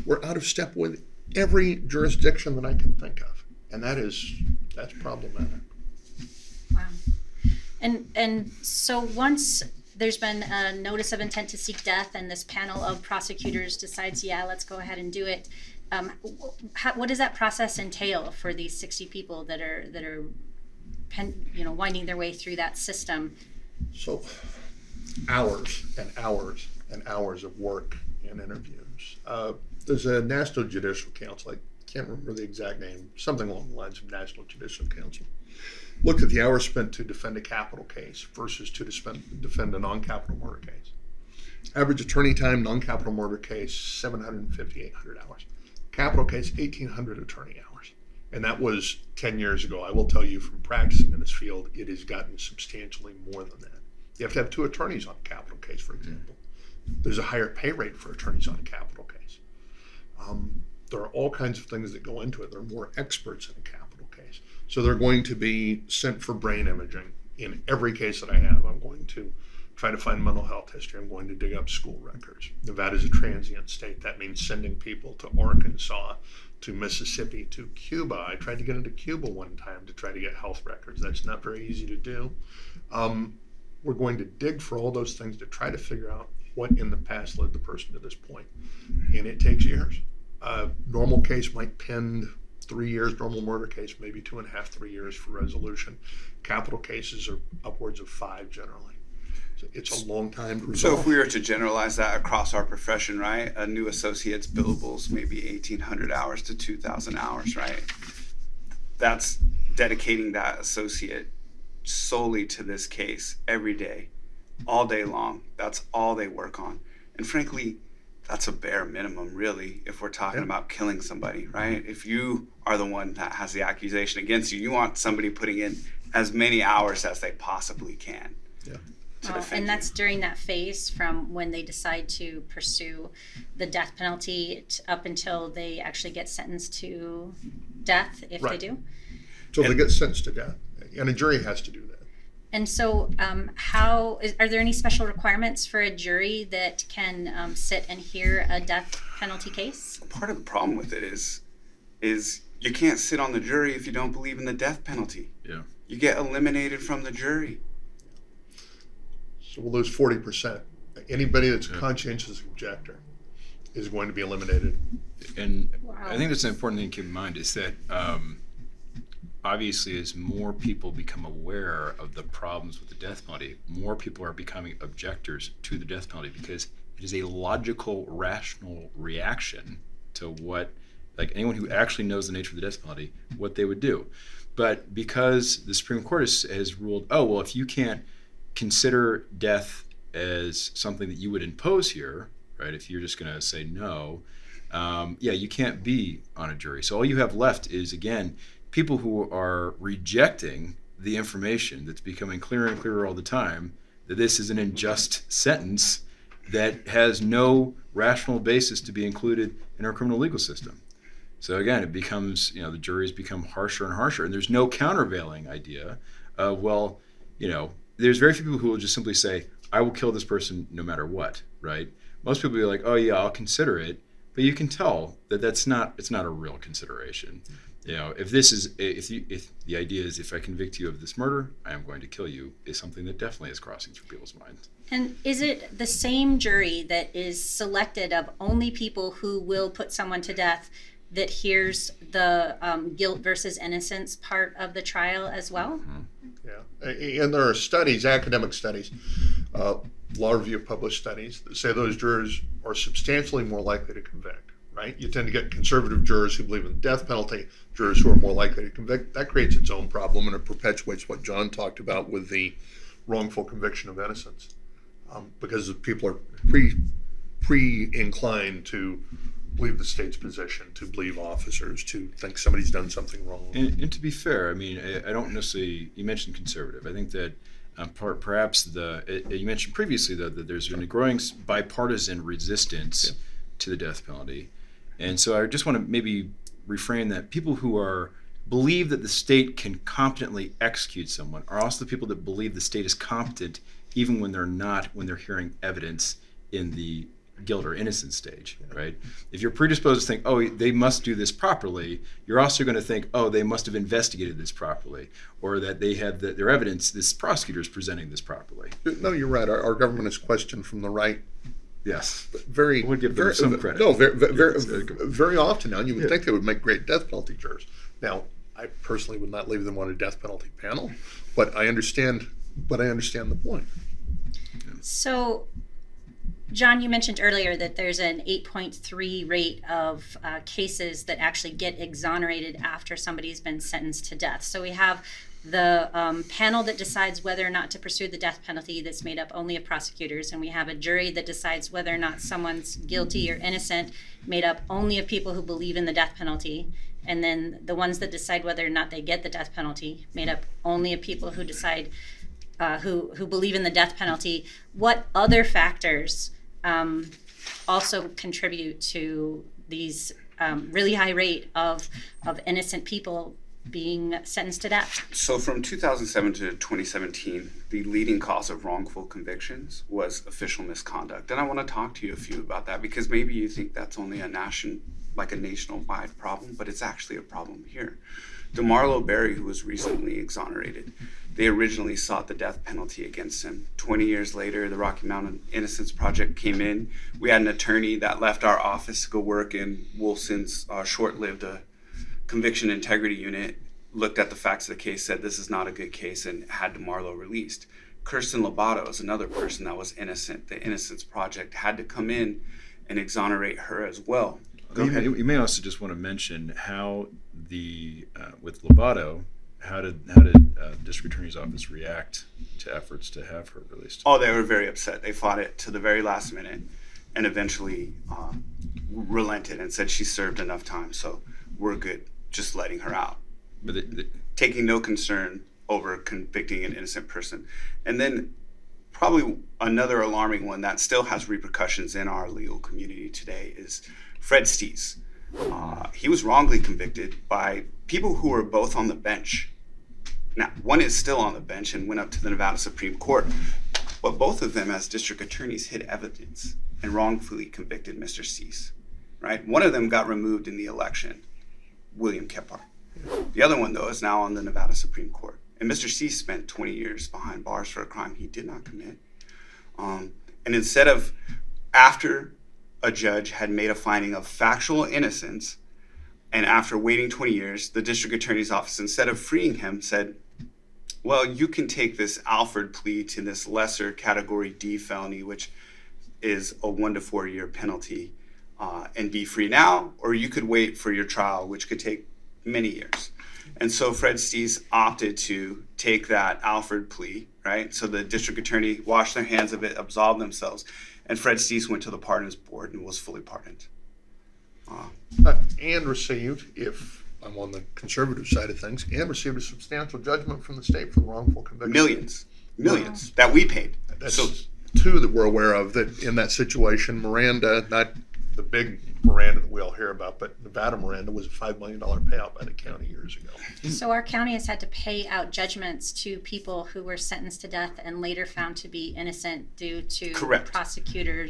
we're out of step with every jurisdiction that I can think of. And that's problematic. Wow. And so once there's been a notice of intent to seek death and this panel of prosecutors decides, yeah, let's go ahead and do it, what does that process entail for these 60 people that are winding their way through that system? So hours and hours and hours of work and interviews. There's a National Judicial Council, I can't remember the exact name, something along the lines of National Judicial Council, looked at the hours spent to defend a capital case versus to defend a non-capital murder case. Average attorney time, non-capital murder case, 750, 800 hours. Capital case, 1,800 attorney hours. And that was 10 years ago. I will tell you from practicing in this field, it has gotten substantially more than that. You have to have 2 attorneys on a capital case, for example. There's a higher pay rate for attorneys on a capital case. There are all kinds of things that go into it. There are more experts in a capital case. So they're going to be sent for brain imaging. In every case that I have, I'm going to try to find mental health history. I'm going to dig up school records. Nevada is a transient state. That means sending people to Arkansas, to Mississippi, to Cuba. I tried to get into Cuba one time to try to get health records. That's not very easy to do. We're going to dig for all those things to try to figure out what in the past led the person to this point. And it takes years. Normal case might pend 3 years, normal murder case, maybe 2.5, 3 years for resolution. Capital cases are upwards of 5 generally. So it's a long time to resolve. So if we were to generalize that across our profession, right? A new associate's billables maybe 1,800 hours to 2,000 hours, right? That's dedicating that associate solely to this case every day, all day long. That's all they work on. And frankly, that's a bare minimum, really, if we're talking about killing somebody, right? If you are the one that has the accusation against you, you want somebody putting in as many hours as they possibly can. Yeah. And that's during that phase from when they decide to pursue the death penalty up until they actually get sentenced to death, if they do. So they get sentenced to death, and a jury has to do that. And so are there any special requirements for a jury that can sit and hear a death penalty case? Part of the problem with it is you can't sit on the jury if you don't believe in the death penalty. Yeah. You get eliminated from the jury. So we'll lose 40%. Anybody that's a conscientious objector is going to be eliminated. And I think that's an important thing to keep in mind is that obviously as more people become aware of the problems with the death penalty, more people are becoming objectors to the death penalty because it is a logical, rational reaction to what, like anyone who actually knows the nature of the death penalty, what they would do. But because the Supreme Court has ruled, oh, well, if you can't consider death as something that you would impose here, right, if you're just going to say no, you can't be on a jury. So all you have left is, again, people who are rejecting the information that's becoming clearer and clearer all the time, that this is an unjust sentence that has no rational basis to be included in our criminal legal system. So again, it becomes, the juries become harsher and harsher, and there's no countervailing idea of, there's very few people who will just simply say, I will kill this person no matter what, right? Most people will be like, oh yeah, I'll consider it, but you can tell that it's not a real consideration. If the idea is if I convict you of this murder, I am going to kill you, is something that definitely is crossing through people's minds. And is it the same jury that is selected of only people who will put someone to death that hears the guilt versus innocence part of the trial as well? Mm-hmm. Yeah, and there are studies, academic studies, law review published studies that say those jurors are substantially more likely to convict, right? You tend to get conservative jurors who believe in the death penalty, jurors who are more likely to convict. That creates its own problem, and it perpetuates what John talked about with the wrongful conviction of innocence, because people are pre-inclined to believe the state's position, to believe officers, to think somebody's done something wrong. And to be fair, I mean, I don't necessarily, you mentioned conservative. I think that perhaps you mentioned previously, though, that there's been a growing bipartisan resistance to the death penalty. And so I just want to maybe reframe that. People who believe that the state can competently execute someone are also the people that believe the state is competent even when they're not, when they're hearing evidence in the guilt or innocence stage, right? If you're predisposed to think, oh, they must do this properly, you're also going to think, oh, they must have investigated this properly, or that they have their evidence, this prosecutor is presenting this properly. No, you're right. Our government is questioned from the right. Yes. Very, I would give them some credit. No, very often now. You would think they would make great death penalty jurors. Now, I personally would not leave them on a death penalty panel, but I understand the point. So, John, you mentioned earlier that there's an 8.3 rate of cases that actually get exonerated after somebody's been sentenced to death. So we have the panel that decides whether or not to pursue the death penalty, that's made up only of prosecutors, and we have a jury that decides whether or not someone's guilty or innocent, made up only of people who believe in the death penalty, and then the ones that decide whether or not they get the death penalty, made up only of people who decide who believe in the death penalty. What other factors also contribute to these really high rate of innocent people being sentenced to death? So from 2007 to 2017, the leading cause of wrongful convictions was official misconduct. And I want to talk to you a few about that, because maybe you think that's only a nationwide problem, but it's actually a problem here. DeMarlo Berry, who was recently exonerated, they originally sought the death penalty against him. 20 years later, the Rocky Mountain Innocence Project came in. We had an attorney that left our office to go work in Wolfson's short-lived conviction integrity unit, looked at the facts of the case, said this is not a good case, and had DeMarlo released. Kirsten Lobato is another person that was innocent. The Innocence Project had to come in and exonerate her as well. You may also just want to mention how with Lobato, how did District Attorney's Office react to efforts to have her released? Oh, they were very upset. They fought it to the very last minute and eventually relented and said she served enough time, so we're good just letting her out. But taking no concern over convicting an innocent person. And then probably another alarming one that still has repercussions in our legal community today is Fred Stees. He was wrongly convicted by people who were both on the bench. Now, one is still on the bench and went up to the Nevada Supreme Court, but both of them as district attorneys hid evidence and wrongfully convicted Mr. Stees, right? One of them got removed in the election, William Kephart. The other one, though, is now on the Nevada Supreme Court. And Mr. Stees spent 20 years behind bars for a crime he did not commit. And instead of, after a judge had made a finding of factual innocence, and after waiting 20 years, the district attorney's office, instead of freeing him, said, well, you can take this Alford plea to this lesser category D felony, which is a 1 to 4 year penalty, and be free now, or you could wait for your trial, which could take many years. And so Fred Stees opted to take that Alford plea, right? So the district attorney washed their hands of it, absolved themselves, and Fred Stees went to the pardons board and was fully pardoned. And received, if I'm on the conservative side of things, and received a substantial judgment from the state for the wrongful conviction. Millions that we paid. That's So two that we're aware of that in that situation. Miranda, not the big Miranda that we all hear about, but Nevada Miranda was a $5 million payout by the county years ago. So our county has had to pay out judgments to people who were sentenced to death and later found to be innocent due to Correct. prosecutor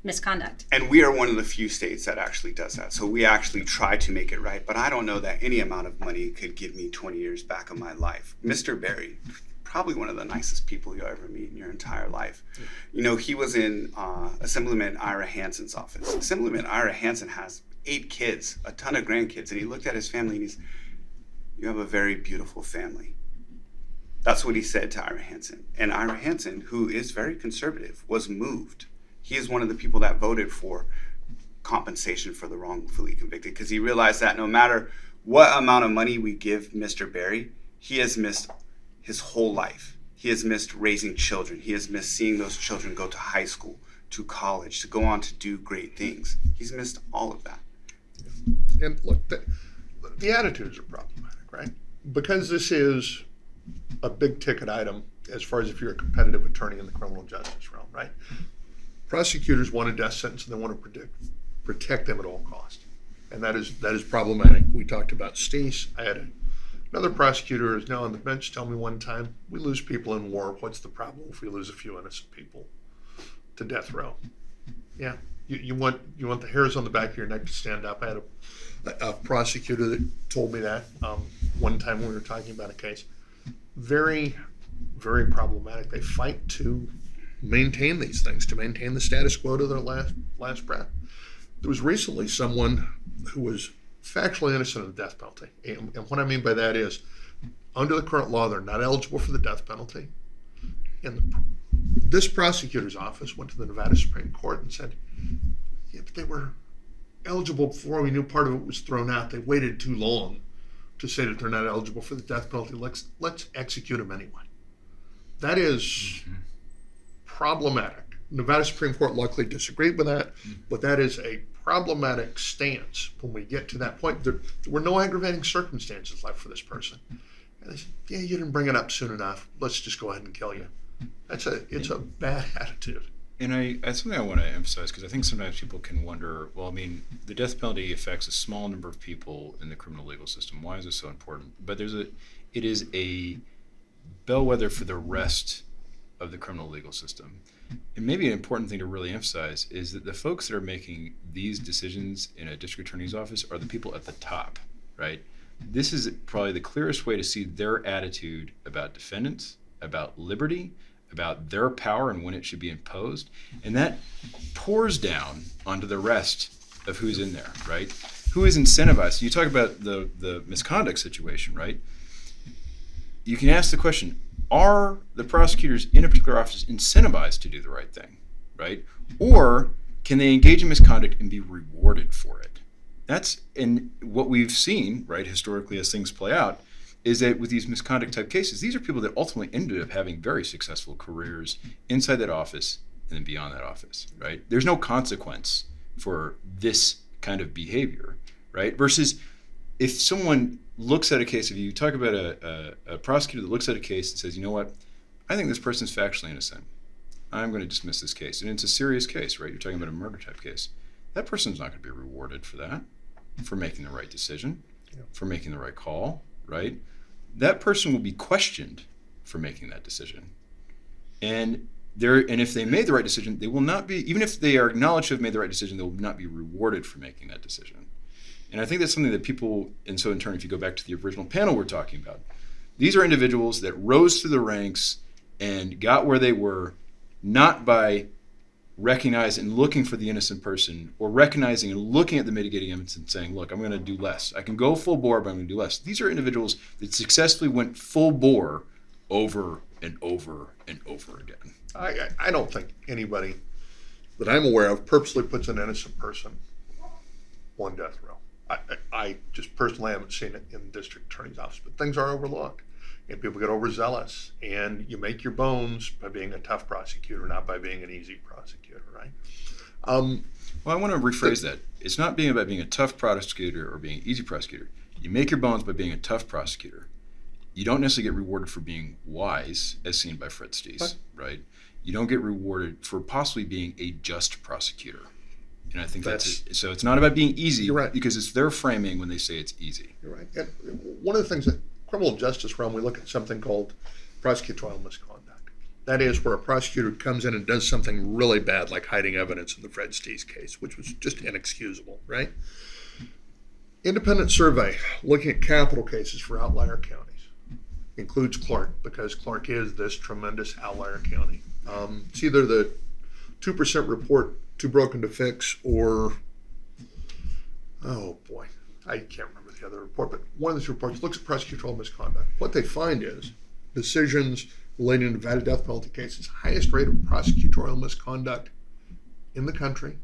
misconduct. And we are one of the few states that actually does that. So we actually try to make it right, but I don't know that any amount of money could give me 20 years back of my life. Mr. Berry, probably one of the nicest people you'll ever meet in your entire life. You know, he was in Assemblyman Ira Hansen's office. Assemblyman Ira Hansen has 8 kids, a ton of grandkids, and he looked at his family and he's, you have a very beautiful family. That's what he said to Ira Hansen. And Ira Hansen, who is very conservative, was moved. He is one of the people that voted for compensation for the wrongfully convicted, because he realized that no matter what amount of money we give Mr. Berry, he has missed his whole life. He has missed raising children. He has missed seeing those children go to high school, to college, to go on to do great things. He's missed all of that. And look, the attitudes are problematic, right? Because this is a big ticket item as far as if you're a competitive attorney in the criminal justice realm, right? Prosecutors want a death sentence and they want to protect them at all costs. And that is problematic. We talked about Steese. I had another prosecutor who's now on the bench tell me one time, we lose people in war. What's the problem if we lose a few innocent people to death row? Yeah, you want the hairs on the back of your neck to stand up. I had a prosecutor that told me that one time when we were talking about a case. Very, very problematic. They fight to maintain these things, to maintain the status quo to their last breath. There was recently someone who was factually innocent of the death penalty. And what I mean by that is, under the current law, they're not eligible for the death penalty. And this prosecutor's office went to the Nevada Supreme Court and said, yeah, but they were eligible before we knew part of it was thrown out. They waited too long to say that they're not eligible for the death penalty. Let's execute them anyway. That is problematic. Nevada Supreme Court luckily disagreed with that, but that is a problematic stance when we get to that point. There were no aggravating circumstances left for this person. And they said, yeah, you didn't bring it up soon enough. Let's just go ahead and kill you. It's a bad attitude. And that's something I want to emphasize, because I think sometimes people can wonder, well, I mean, the death penalty affects a small number of people in the criminal legal system. Why is this so important? But it is a bellwether for the rest of the criminal legal system. And maybe an important thing to really emphasize is that the folks that are making these decisions in a district attorney's office are the people at the top, right? This is probably the clearest way to see their attitude about defendants, about liberty, about their power and when it should be imposed. And that pours down onto the rest of who's in there, right? Who is incentivized? You talk about the misconduct situation, right? You can ask the question, are the prosecutors in a particular office incentivized to do the right thing, right? Or can they engage in misconduct and be rewarded for it? That's in what we've seen, right, historically as things play out, is that with these misconduct type cases, these are people that ultimately ended up having very successful careers inside that office and then beyond that office, right? There's no consequence for this kind of behavior, right? Versus if someone looks at a case, if you talk about a prosecutor that looks at a case and says, you know what, I think this person's factually innocent. I'm going to dismiss this case. And it's a serious case, right? You're talking about a murder type case. That person's not going to be rewarded for that, for making the right decision, for making the right call, right? That person will be questioned for making that decision. And if they made the right decision, they will not be, even if they are acknowledged to have made the right decision, they will not be rewarded for making that decision. And I think that's something that people, and so in turn, if you go back to the original panel we're talking about, these are individuals that rose through the ranks and got where they were, not by recognizing and looking for the innocent person, or recognizing and looking at the mitigating evidence and saying, look, I'm going to do less. I can go full bore, but I'm going to do less. These are individuals that successfully went full bore over and over and over again. I don't think anybody that I'm aware of purposely puts an innocent person on death row. I just personally haven't seen it in the district attorney's office, but things are overlooked. And people get overzealous, and you make your bones by being a tough prosecutor, not by being an easy prosecutor, right? Well, I want to rephrase that. It's not being about being a tough prosecutor or being an easy prosecutor. You make your bones by being a tough prosecutor. You don't necessarily get rewarded for being wise, as seen by Fred Steese, right? You don't get rewarded for possibly being a just prosecutor. And I think that's it. So it's not about being easy, You're right. Because it's their framing when they say it's easy. You're right. And one of the things that criminal justice realm, we look at something called prosecutorial misconduct. That is where a prosecutor comes in and does something really bad, like hiding evidence in the Fred Steese case, which was just inexcusable, right? Independent survey looking at capital cases for outlier counties includes Clark, because Clark is this tremendous outlier county. It's either the 2% report, too broken to fix, or, oh boy, I can't remember the other report, but one of these reports looks at prosecutorial misconduct. What they find is decisions relating to Nevada death penalty cases, highest rate of prosecutorial misconduct in the country,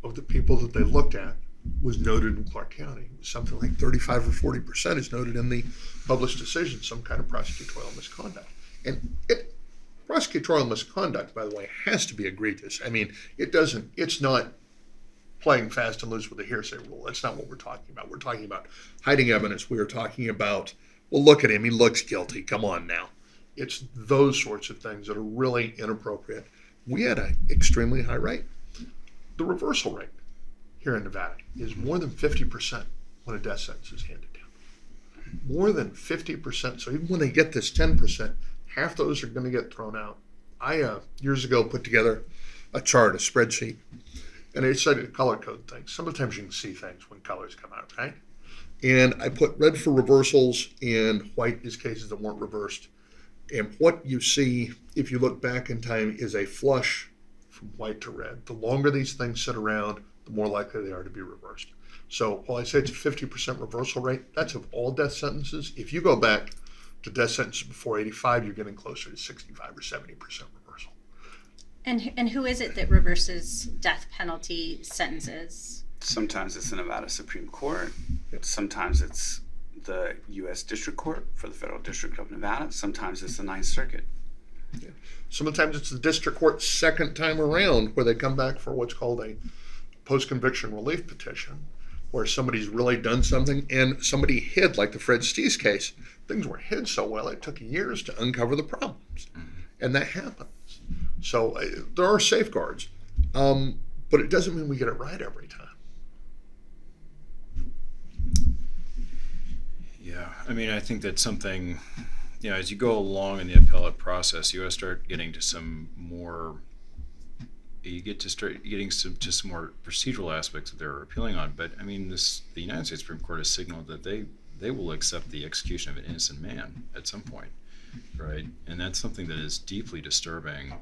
of the people that they looked at was noted in Clark County. It was something like 35 or 40% is noted in the published decision, some kind of prosecutorial misconduct. And prosecutorial misconduct, by the way, has to be egregious. I mean, it's not playing fast and loose with the hearsay rule. That's not what we're talking about. We're talking about hiding evidence. We are talking about, well, look at him. He looks guilty. Come on now. It's those sorts of things that are really inappropriate. We had an extremely high rate. The reversal rate here in Nevada is more than 50% when a death sentence is handed down. More than 50%. So even when they get this 10%, half those are going to get thrown out. I, years ago, put together a chart, a spreadsheet, and I decided to color code things. Sometimes you can see things when colors come out, right? And I put red for reversals and white is cases that weren't reversed. And what you see, if you look back in time, is a flush from white to red. The longer these things sit around, the more likely they are to be reversed. So while I say it's a 50% reversal rate, that's of all death sentences. If you go back to death sentences before 85, you're getting closer to 65 or 70% reversal. And who is it that reverses death penalty sentences? Sometimes it's the Nevada Supreme Court. Sometimes it's the U.S. District Court for the Federal District of Nevada. Sometimes it's the Ninth Circuit. Yeah. Sometimes it's the district court second time around where they come back for what's called a post-conviction relief petition, where somebody's really done something and somebody hid, like the Fred Stees case. Things were hid so well it took years to uncover the problems. And that happens. So there are safeguards, but it doesn't mean we get it right every time. Yeah, I mean, I think that's something, as you go along in the appellate process, you start getting to some more, start getting some more procedural aspects that they're appealing on. But I mean, the United States Supreme Court has signaled that they will accept the execution of an innocent man at some point, right? And that's something that is deeply disturbing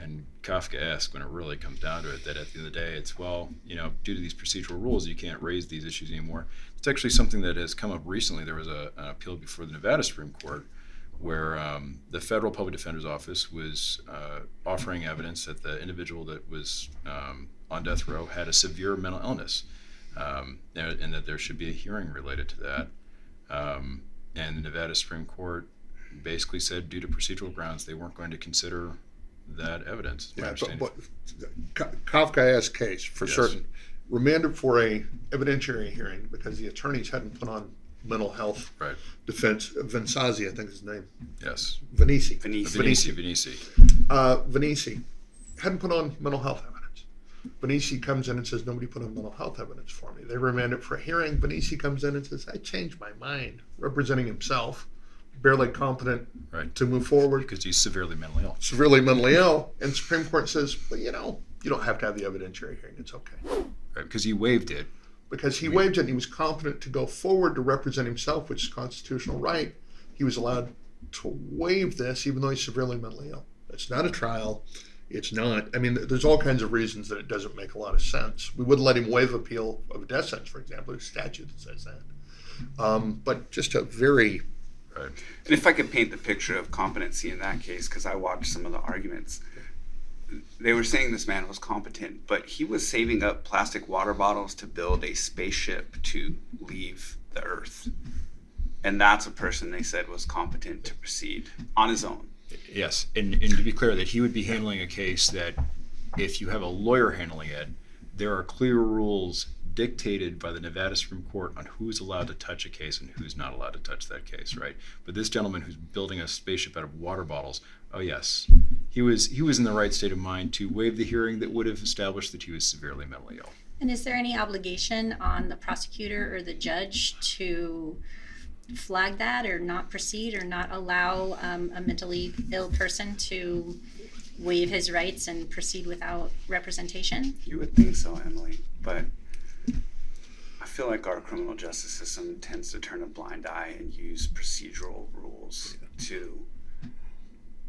and Kafkaesque when it really comes down to it, that at the end of the day, it's, due to these procedural rules, you can't raise these issues anymore. It's actually something that has come up recently. There was an appeal before the Nevada Supreme Court where the Federal Public Defender's Office was offering evidence that the individual that was on death row had a severe mental illness, and that there should be a hearing related to that. And the Nevada Supreme Court basically said, due to procedural grounds, they weren't going to consider that evidence. Yeah, but Kafkaesque case for certain. Remanded for a evidentiary hearing because the attorneys hadn't put on mental health defense. Vincenzi, I think is his name. Yes. Venisi hadn't put on mental health evidence. Venisi comes in and says, nobody put on mental health evidence for me. They remand it for a hearing. Venisi comes in and says, I changed my mind, representing himself, barely competent to move forward. Because he's severely mentally ill. And Supreme Court says, well, you don't have to have the evidentiary hearing. It's okay. Right, because he waived it. Because he waived it and he was competent to go forward to represent himself, which is a constitutional right. He was allowed to waive this even though he's severely mentally ill. It's not a trial. It's not. I mean, there's all kinds of reasons that it doesn't make a lot of sense. We wouldn't let him waive appeal of a death sentence, for example. There's a statute that says that. But just a very... Right. And if I could paint the picture of competency in that case, because I watched some of the arguments, they were saying this man was competent, but he was saving up plastic water bottles to build a spaceship to leave the Earth. And that's a person they said was competent to proceed on his own. Yes, and to be clear, that he would be handling a case that if you have a lawyer handling it, there are clear rules dictated by the Nevada Supreme Court on who's allowed to touch a case and who's not allowed to touch that case, right? But this gentleman who's building a spaceship out of water bottles, oh yes, he was in the right state of mind to waive the hearing that would have established that he was severely mentally ill. And is there any obligation on the prosecutor or the judge to flag that or not proceed or not allow a mentally ill person to waive his rights and proceed without representation? You would think so, Emily, but I feel like our criminal justice system tends to turn a blind eye and use procedural rules to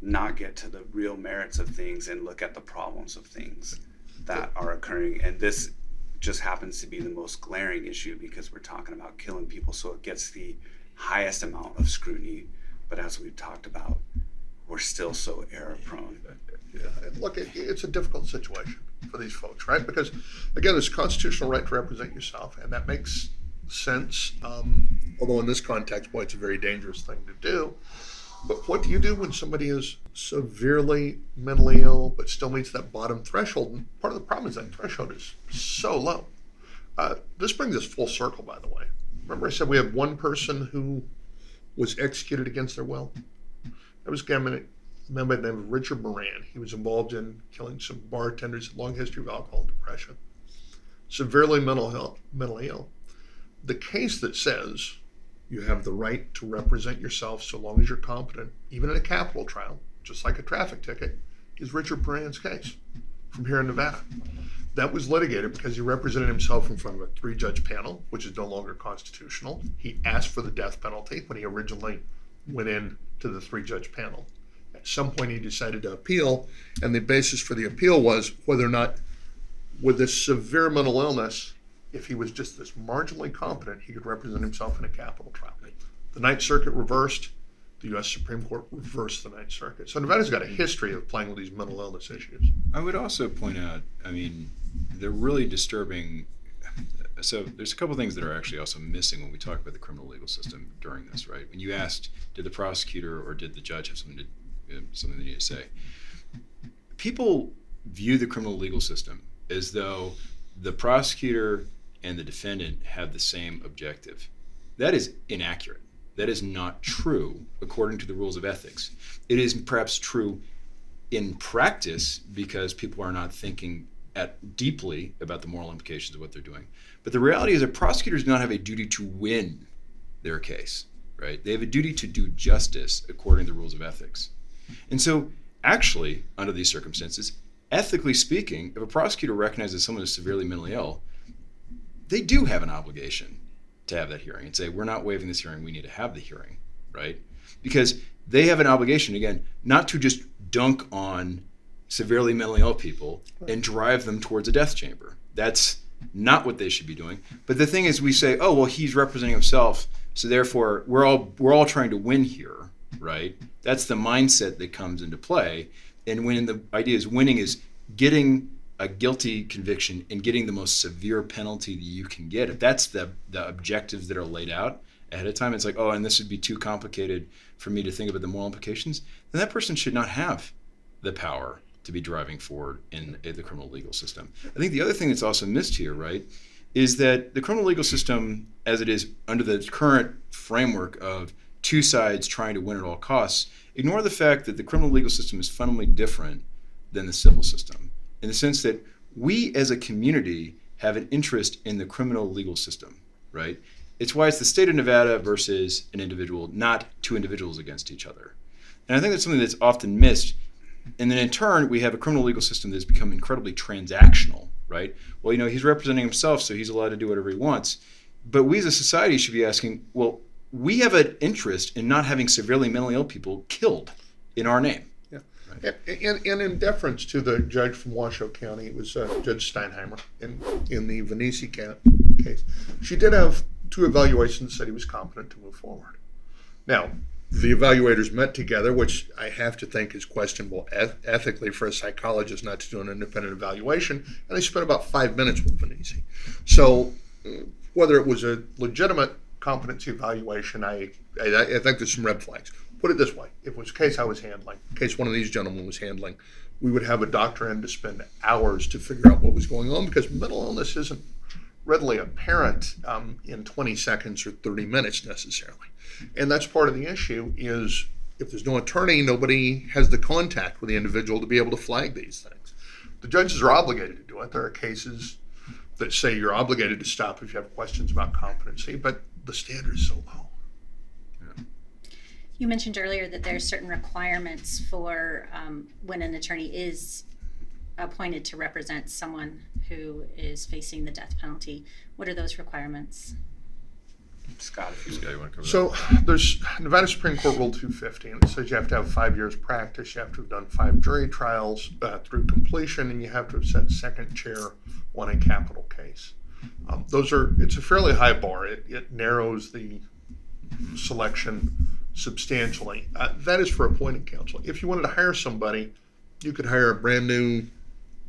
not get to the real merits of things and look at the problems of things that are occurring. And this just happens to be the most glaring issue because we're talking about killing people, so it gets the highest amount of scrutiny. But as we've talked about, we're still so error prone. Yeah, and look, it's a difficult situation for these folks, right? Because, again, there's a constitutional right to represent yourself, and that makes sense. Although in this context, boy, it's a very dangerous thing to do. But what do you do when somebody is severely mentally ill but still meets that bottom threshold? And part of the problem is that threshold is so low. This brings us full circle, by the way. Remember I said we have one person who was executed against their will? That was a guy by the name of Richard Moran. He was involved in killing some bartenders, long history of alcohol and depression. Severely mentally ill. The case that says you have the right to represent yourself so long as you're competent, even in a capital trial, just like a traffic ticket, is Richard Moran's case from here in Nevada. That was litigated because he represented himself in front of a 3-judge panel, which is no longer constitutional. He asked for the death penalty when he originally went in to the 3-judge panel. At some point he decided to appeal, and the basis for the appeal was whether or not, with this severe mental illness, if he was just this marginally competent, he could represent himself in a capital trial. The Ninth Circuit reversed. The U.S. Supreme Court reversed the Ninth Circuit. So Nevada's got a history of playing with these mental illness issues. I would also point out, I mean, they're really disturbing. So there's a couple things that are actually also missing when we talk about the criminal legal system during this, right? When you asked, did the prosecutor or did the judge have something they need to say? People view the criminal legal system as though the prosecutor and the defendant have the same objective. That is inaccurate. That is not true according to the rules of ethics. It is perhaps true in practice because people are not thinking deeply about the moral implications of what they're doing. But the reality is that prosecutors do not have a duty to win their case, right? They have a duty to do justice according to the rules of ethics. And so actually, under these circumstances, ethically speaking, if a prosecutor recognizes someone is severely mentally ill, they do have an obligation to have that hearing and say, we're not waiving this hearing, we need to have the hearing, right? Because they have an obligation, again, not to just dunk on severely mentally ill people and drive them towards a death chamber. That's not what they should be doing. But the thing is, we say, oh, well, he's representing himself, so therefore we're all trying to win here, right? That's the mindset that comes into play. And when the idea is winning is getting a guilty conviction and getting the most severe penalty that you can get, if that's the objectives that are laid out ahead of time, it's like, oh, and this would be too complicated for me to think about the moral implications, then that person should not have the power to be driving forward in the criminal legal system. I think the other thing that's also missed here, right, is that the criminal legal system, as it is under the current framework of two sides trying to win at all costs, ignore the fact that the criminal legal system is fundamentally different than the civil system, in the sense that we as a community have an interest in the criminal legal system, right? It's why it's the state of Nevada versus an individual, not two individuals against each other. And I think that's something that's often missed. And then in turn, we have a criminal legal system that's become incredibly transactional, right? Well, he's representing himself, so he's allowed to do whatever he wants. But we as a society should be asking, well, we have an interest in not having severely mentally ill people killed in our name. Yeah. Right? And in deference to the judge from Washoe County, it was Judge Steinheimer in the Venice case. She did have 2 evaluations that said he was competent to move forward. Now, the evaluators met together, which I have to think is questionable ethically for a psychologist not to do an independent evaluation, and they spent about 5 minutes with Venice. So whether it was a legitimate competency evaluation, I think there's some red flags. Put it this way, if it was a case I was handling, a case one of these gentlemen was handling, we would have a doctor in to spend hours to figure out what was going on, because mental illness isn't readily apparent in 20 seconds or 30 minutes necessarily. And that's part of the issue is if there's no attorney, nobody has the contact with the individual to be able to flag these things. The judges are obligated to do it. There are cases that say you're obligated to stop if you have questions about competency, but the standard is so low. You mentioned earlier that there are certain requirements for when an attorney is appointed to represent someone who is facing the death penalty. What are those requirements? Scott, if you You want to cover So there's Nevada Supreme Court Rule 250, and it says you have to have 5 years practice, you have to have done 5 jury trials through completion, and you have to have sat second chair on a capital case. It's a fairly high bar. It narrows the selection substantially. That is for appointed counsel. If you wanted to hire somebody, You could hire a brand new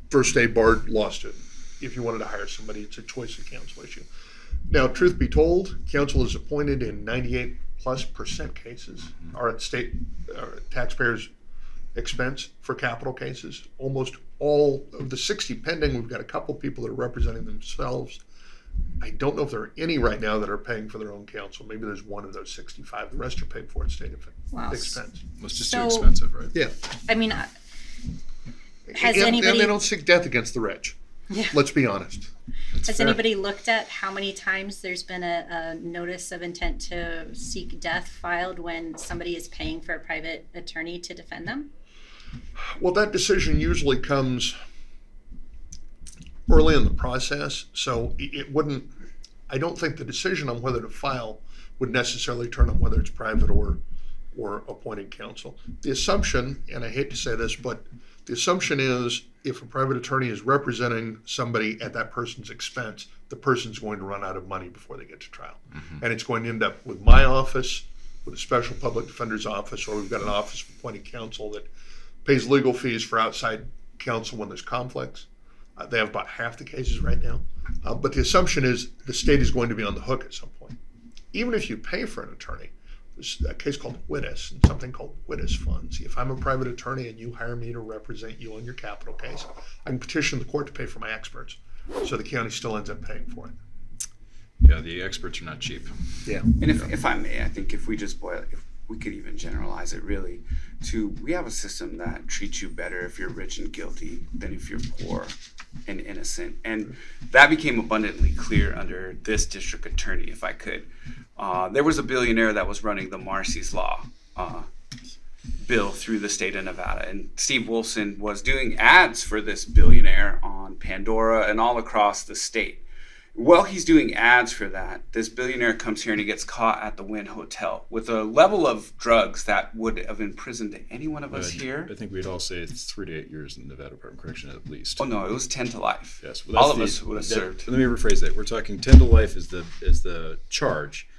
first day barred law student. If you wanted to hire somebody, it's a choice of counsel issue. Now, truth be told, counsel is appointed in 98+% cases, are at state taxpayers' expense for capital cases. Almost all of the 60 pending, we've got a couple people that are representing themselves. I don't know if there are any right now that are paying for their own counsel. Maybe there's one of those 65. The rest are paid for at state expense. It's just So- too expensive, right? Yeah. I mean, has And anybody they don't seek death against the rich. Yeah. Let's be honest. has fair. anybody looked at how many times there's been a notice of intent to seek death filed when somebody is paying for a private attorney to defend them? Well, that decision usually comes early in the process, so it wouldn't, I don't think the decision on whether to file would necessarily turn on whether it's private or appointed counsel. The assumption, and I hate to say this, but the assumption is if a private attorney is representing somebody at that person's expense, the person's going to run out of money before they get to trial. And it's going to end up with my office, with a special public defender's office, or we've got an office of appointed counsel that pays legal fees for outside counsel when there's conflicts. They have about half the cases right now. But the assumption is the state is going to be on the hook at some point. Even if you pay for an attorney, there's a case called WITIS and something called WITIS funds. If I'm a private attorney and you hire me to represent you on your capital case, I can petition the court to pay for my experts. So the county still ends up paying for it. Yeah, the experts are not cheap. Yeah. And if I may, I think if we just boil it, if we could even generalize it really to, we have a system that treats you better if you're rich and guilty than if you're poor and innocent. And that became abundantly clear under this district attorney, if I could. There was a billionaire that was running the Marcy's Law bill through the state of Nevada. And Steve Wolfson was doing ads for this billionaire on Pandora and all across the state. While he's doing ads for that, this billionaire comes here and he gets caught at the Wynn Hotel with a level of drugs that would have imprisoned any one of us here. I think we'd all say it's 3 to 8 years in the Nevada Department of Correction at least. Oh no, it was 10 to life. Yes, well, All that's of us would have served. Let me rephrase that. We're talking 10 to life is the charge.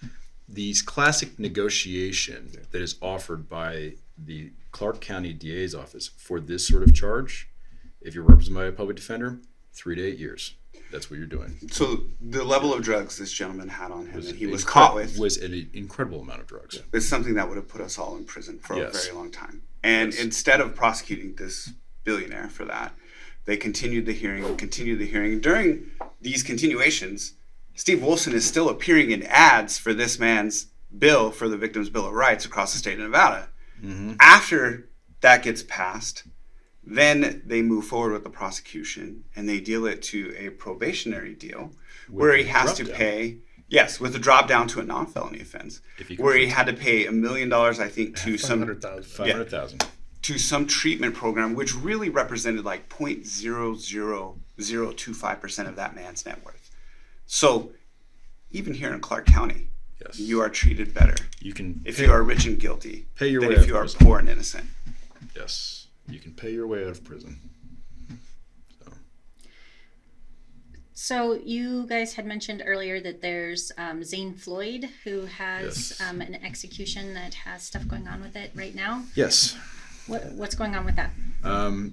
The classic negotiation that is offered by the Clark County DA's office for this sort of charge, if you're represented by a public defender, 3 to 8 years. That's what you're doing. So the level of drugs this gentleman had on him that he was caught with was an incredible amount of drugs. is something that would have put us all in prison for a Yes. very long time. And Yes. instead of prosecuting this billionaire for that, they continued the hearing and continued the hearing. During these continuations, Steve Wolfson is still appearing in ads for this man's bill for the Victims' Bill of Rights across the state of Nevada. After that gets passed, then they move forward with the prosecution and they deal it to a probationary deal where he has to drop-down. pay, yes, with a drop down to a non-felony offense, If he where he completes had to pay $1 million, I think, to some 500,000. 500,000. to some treatment program, which really represented like 0.00025% of that man's net worth. So even here in Clark County, Yes. you are treated better You can if pay, you are rich and guilty pay your than way if out you of are prison. poor and innocent. Yes. You can pay your way out of prison. So you guys had mentioned earlier that there's Zane Floyd who has Yes. an execution that has stuff going on with it right now. Yes. What's going on with that?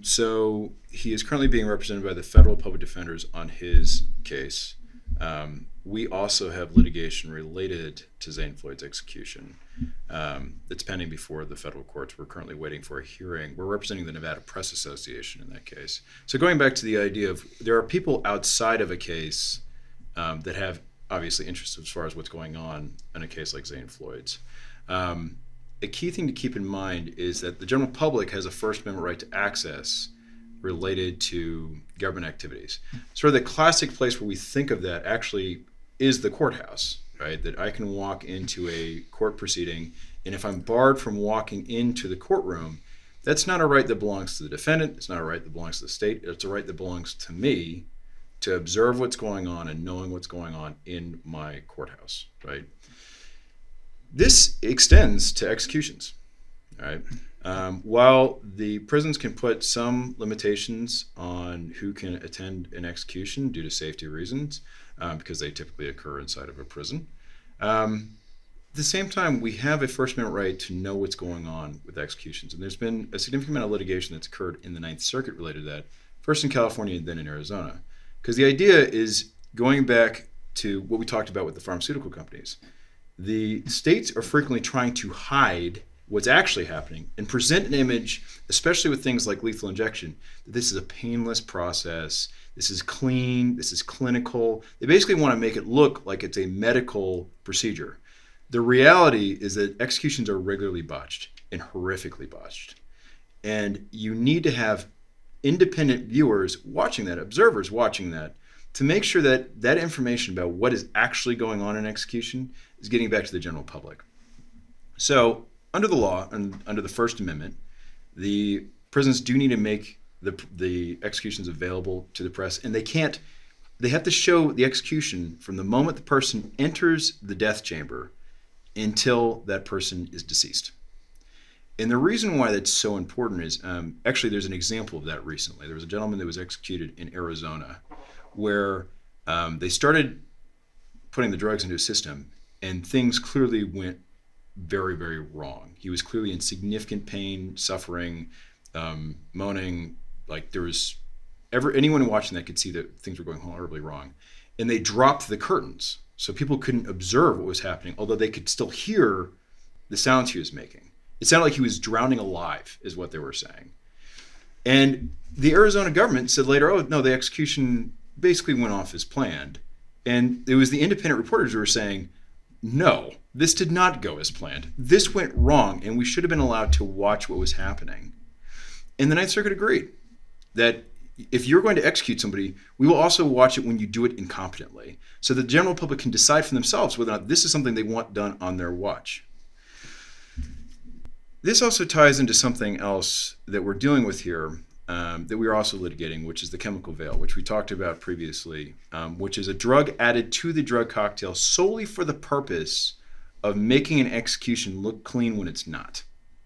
So he is currently being represented by the federal public defenders on his case. We also have litigation related to Zane Floyd's execution that's pending before the federal courts. We're currently waiting for a hearing. We're representing the Nevada Press Association in that case. So going back to the idea of there are people outside of a case that have obviously interest as far as what's going on in a case like Zane Floyd's. A key thing to keep in mind is that the general public has a First Amendment right to access related to government activities. Sort of the classic place where we think of that actually is the courthouse, right? That I can walk into a court proceeding, and if I'm barred from walking into the courtroom, that's not a right that belongs to the defendant. It's not a right that belongs to the state. It's a right that belongs to me to observe what's going on and knowing what's going on in my courthouse, right? This extends to executions, right? While the prisons can put some limitations on who can attend an execution due to safety reasons, because they typically occur inside of a prison, At the same time, we have a First Amendment right to know what's going on with executions. And there's been a significant amount of litigation that's occurred in the Ninth Circuit related to that, first in California and then in Arizona. Because the idea is going back to what we talked about with the pharmaceutical companies. The states are frequently trying to hide what's actually happening and present an image, especially with things like lethal injection, that this is a painless process, this is clean, this is clinical. They basically want to make it look like it's a medical procedure. The reality is that executions are regularly botched and horrifically botched. And you need to have independent viewers watching that, observers watching that, to make sure that that information about what is actually going on in execution is getting back to the general public. So under the law and under the First Amendment, the prisons do need to make the executions available to the press, and they have to show the execution from the moment the person enters the death chamber until that person is deceased. And the reason why that's so important is, actually there's an example of that recently. There was a gentleman that was executed in Arizona where they started putting the drugs into his system and things clearly went very, very wrong. He was clearly in significant pain, suffering, moaning, like there was anyone watching that could see that things were going horribly wrong. And they dropped the curtains so people couldn't observe what was happening, although they could still hear the sounds he was making. It sounded like he was drowning alive, is what they were saying. And the Arizona government said later, oh, no, the execution basically went off as planned. And it was the independent reporters who were saying, no, this did not go as planned. This went wrong, and we should have been allowed to watch what was happening. And the Ninth Circuit agreed that if you're going to execute somebody, we will also watch it when you do it incompetently, so the general public can decide for themselves whether or not this is something they want done on their watch. This also ties into something else that we're dealing with here, that we are also litigating, which is the chemical veil, which we talked about previously, which is a drug added to the drug cocktail solely for the purpose of making an execution look clean when it's not,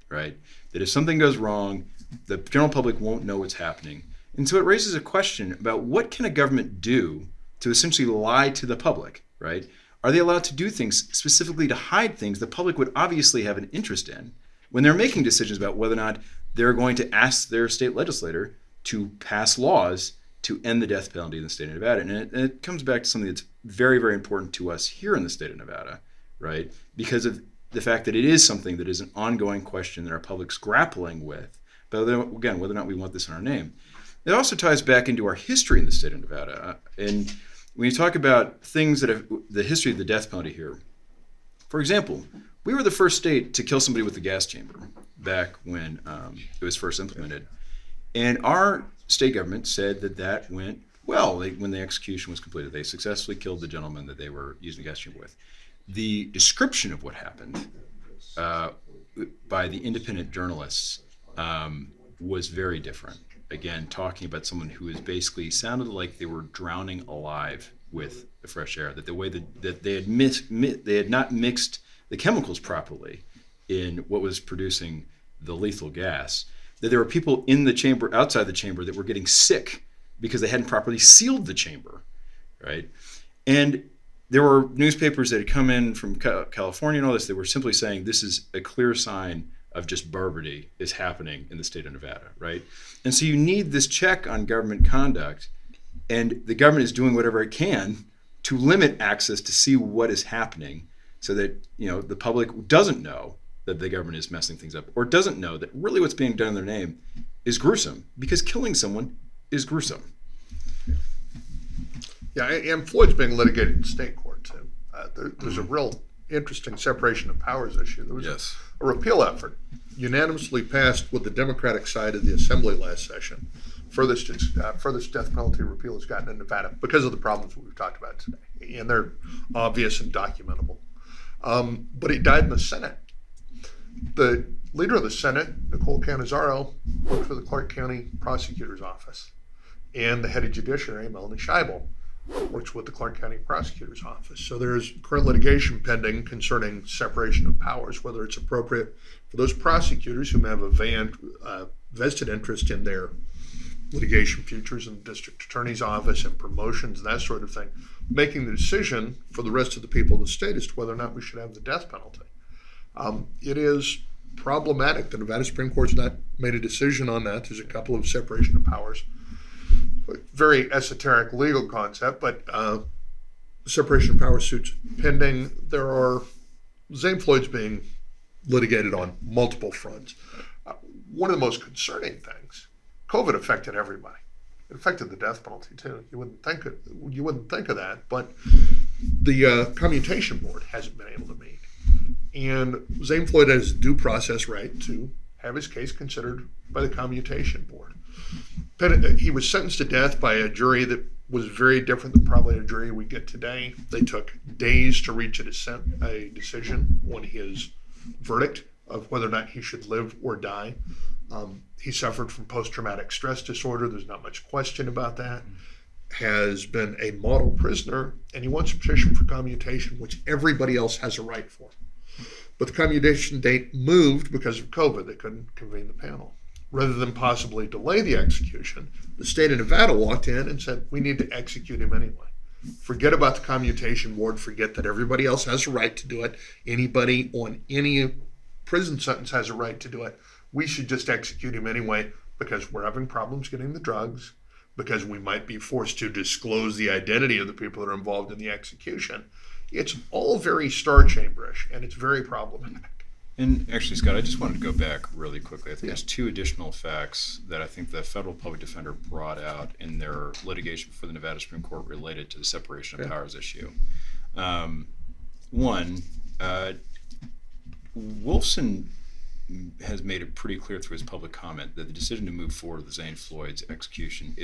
right? That if something goes wrong, the general public won't know what's happening. And so it raises a question about what can a government do to essentially lie to the public, right? Are they allowed to do things specifically to hide things the public would obviously have an interest in when they're making decisions about whether or not they're going to ask their state legislator to pass laws to end the death penalty in the state of Nevada? And it comes back to something that's very, very important to us here in the state of Nevada, right? Because of the fact that it is something that is an ongoing question that our public's grappling with, but again, whether or not we want this in our name. It also ties back into our history in the state of Nevada. And when you talk about things that have the history of the death penalty here, for example, we were the first state to kill somebody with the gas chamber back when it was first implemented. And our state government said that that went well when the execution was completed. They successfully killed the gentleman that they were using the gas chamber with. The description of what happened by the independent journalists was very different. Again, talking about someone who is basically sounded like they were drowning alive with the fresh air, that the way that they had not mixed the chemicals properly in what was producing the lethal gas, that there were people in the chamber, outside the chamber, that were getting sick because they hadn't properly sealed the chamber, right? And there were newspapers that had come in from California and all this that were simply saying this is a clear sign of just barbarity is happening in the state of Nevada, right? And so you need this check on government conduct, and the government is doing whatever it can to limit access to see what is happening so that, you know, the public doesn't know that the government is messing things up, or doesn't know that really what's being done in their name is gruesome, because killing someone is gruesome. Yeah, and Floyd's being litigated in state court too. There's a real interesting separation of powers issue. There was a repeal effort unanimously passed with the Democratic side of the Assembly last session. Furthest death penalty repeal has gotten in Nevada because of the problems that we've talked about today, and they're obvious and documentable. But it died in the Senate. The leader of the Senate, Nicole Cannizzaro, worked for the Clark County Prosecutor's Office, and the head of Judiciary, Melanie Scheibel, works with the Clark County Prosecutor's Office. So there's current litigation pending concerning separation of powers, whether it's appropriate for those prosecutors who may have a vested interest in their litigation futures in the district attorney's office and promotions, that sort of thing, making the decision for the rest of the people of the state as to whether or not we should have the death penalty. It is problematic. The Nevada Supreme Court's not made a decision on that. There's a couple of separation of powers, very esoteric legal concept, but separation of powers suits pending. There are Zane Floyd's being litigated on multiple fronts. One of the most concerning things, COVID affected everybody. It affected the death penalty too. You wouldn't think of that, but the commutation board hasn't been able to meet. And Zane Floyd has a due process right to have his case considered by the commutation board. He was sentenced to death by a jury that was very different than probably a jury we get today. They took days to reach a decision on his verdict of whether or not he should live or die. He suffered from post-traumatic stress disorder. There's not much question about that. Has been a model prisoner, and he wants a petition for commutation, which everybody else has a right for. But the commutation date moved because of COVID. They couldn't convene the panel. Rather than possibly delay the execution, the state of Nevada walked in and said, we need to execute him anyway. Forget about the commutation board. Forget that everybody else has a right to do it. Anybody on any prison sentence has a right to do it. We should just execute him anyway because we're having problems getting the drugs, because we might be forced to disclose the identity of the people that are involved in the execution. It's all very Star Chamber-ish, and it's very problematic. And actually, Scott, I just wanted to go back really quickly. I think there's two additional facts that I think the federal public defender brought out in their litigation before the Nevada Supreme Court related to the separation of powers issue. One, Wolfson has made it pretty clear through his public comment that the decision to move forward with Zane Floyd's execution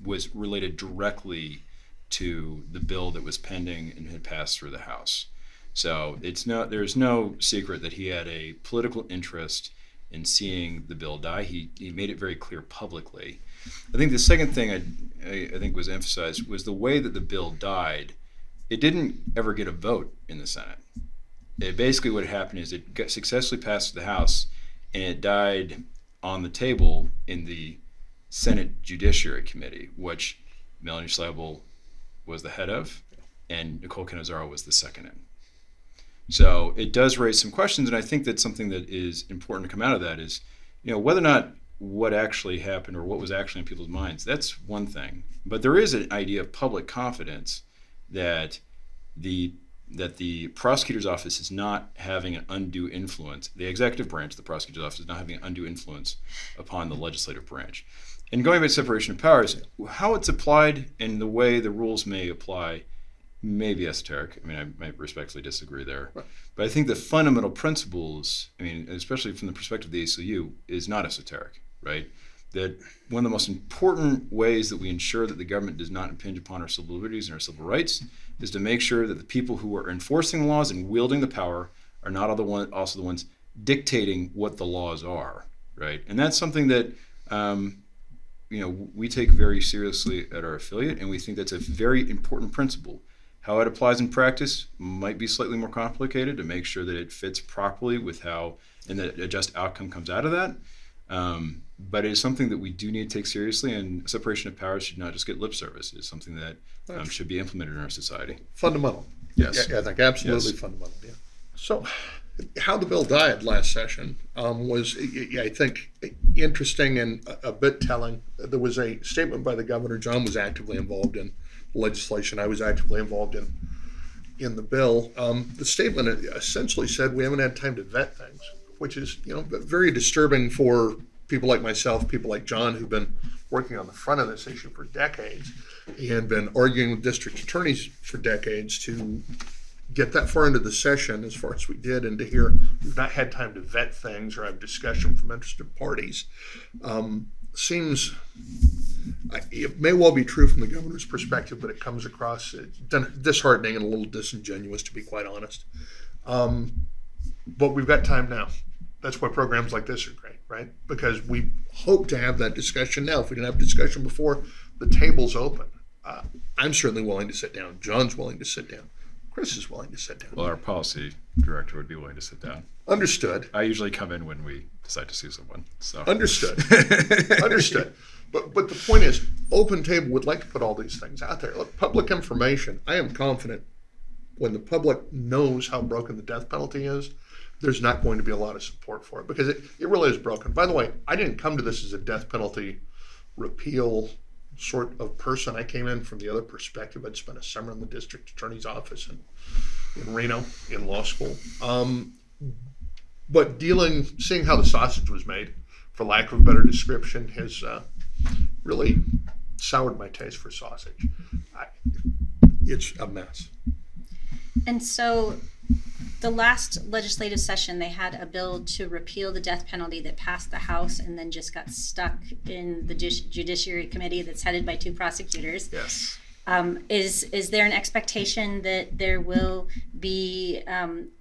was related directly to the bill that was pending and had passed through the House. So there's no secret that he had a political interest in seeing the bill die. He made it very clear publicly. I think the second thing I think was emphasized was the way that the bill died. It didn't ever get a vote in the Senate. Basically what happened is it got successfully passed to the House, and it died on the table in the Senate Judiciary Committee, which Melanie Schleibel was the head of, and Nicole Cannizzaro was the second in. So it does raise some questions, and I think that something that is important to come out of that is, whether or not what actually happened or what was actually in people's minds, that's one thing. But there is an idea of public confidence that the prosecutor's office is not having an undue influence, the executive branch, the prosecutor's office, is not having an undue influence upon the legislative branch. And going back to separation of powers, how it's applied and the way the rules may apply may be esoteric. I mean, I might respectfully disagree there. Right. But I think the fundamental principles, especially from the perspective of the ACLU, is not esoteric, right? That one of the most important ways that we ensure that the government does not impinge upon our civil liberties and our civil rights is to make sure that the people who are enforcing the laws and wielding the power are not also the ones dictating what the laws are, right? And that's something that we take very seriously at our affiliate, and we think that's a very important principle. How it applies in practice might be slightly more complicated to make sure that it fits properly with and that a just outcome comes out of that. But it is something that we do need to take seriously, and separation of powers should not just get lip service. It's something that should be implemented in our society. Fundamental. Yes. Yeah, I think absolutely fundamental. Yeah. So how the bill died last session was, I think, interesting and a bit telling. There was a statement by the governor. John was actively involved in legislation. I was actively involved in the bill. The statement essentially said we haven't had time to vet things, which is very disturbing for people like myself, people like John, who've been working on the front of this issue for decades and been arguing with district attorneys for decades to get that far into the session as far as we did, and to hear we've not had time to vet things or have discussion from interested parties seems, it may well be true from the governor's perspective, but it comes across disheartening and a little disingenuous, to be quite honest. But we've got time now. That's why programs like this are great, right? Because we hope to have that discussion now. If we didn't have discussion before, the table's open. I'm certainly willing to sit down. John's willing to sit down. Chris is willing to sit down. Well, our policy director would be willing to sit down. Understood. I usually come in when we decide to sue someone. So Understood. Understood. But the point is, Open Table would like to put all these things out there. Look, public information, I am confident when the public knows how broken the death penalty is, there's not going to be a lot of support for it because it really is broken. By the way, I didn't come to this as a death penalty repeal sort of person. I came in from the other perspective. I'd spent a summer in the district attorney's office in Reno in law school. But seeing how the sausage was made, for lack of a better description, has really soured my taste for sausage. It's a mess. And so the last legislative session, they had a bill to repeal the death penalty that passed the House and then just got stuck in the Judiciary Committee that's headed by two prosecutors. yes. Is there an expectation that there will be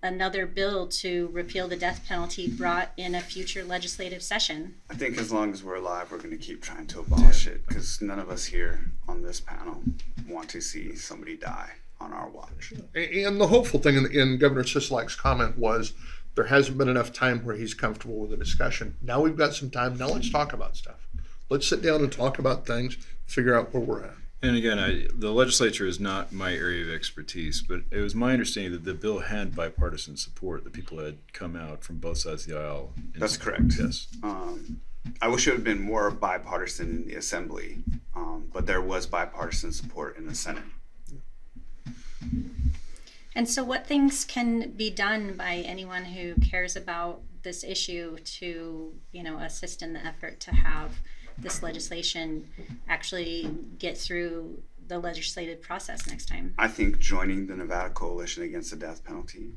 another bill to repeal the death penalty brought in a future legislative session? I think as long as we're alive, we're going to keep trying to abolish it because none of us here on this panel want to see somebody die on our watch. And the hopeful thing in Governor Sisolak's comment was there hasn't been enough time where he's comfortable with the discussion. Now we've got some time. Now let's talk about stuff. Let's sit down and talk about things, figure out where we're at. And again, the legislature is not my area of expertise, but it was my understanding that the bill had bipartisan support, that people had come out from both sides of the aisle. That's correct. Yes. I wish it would have been more bipartisan in the Assembly, but there was bipartisan support in the Senate. And so what things can be done by anyone who cares about this issue to, assist in the effort to have this legislation actually get through the legislative process next time? I think joining the Nevada Coalition Against the Death Penalty,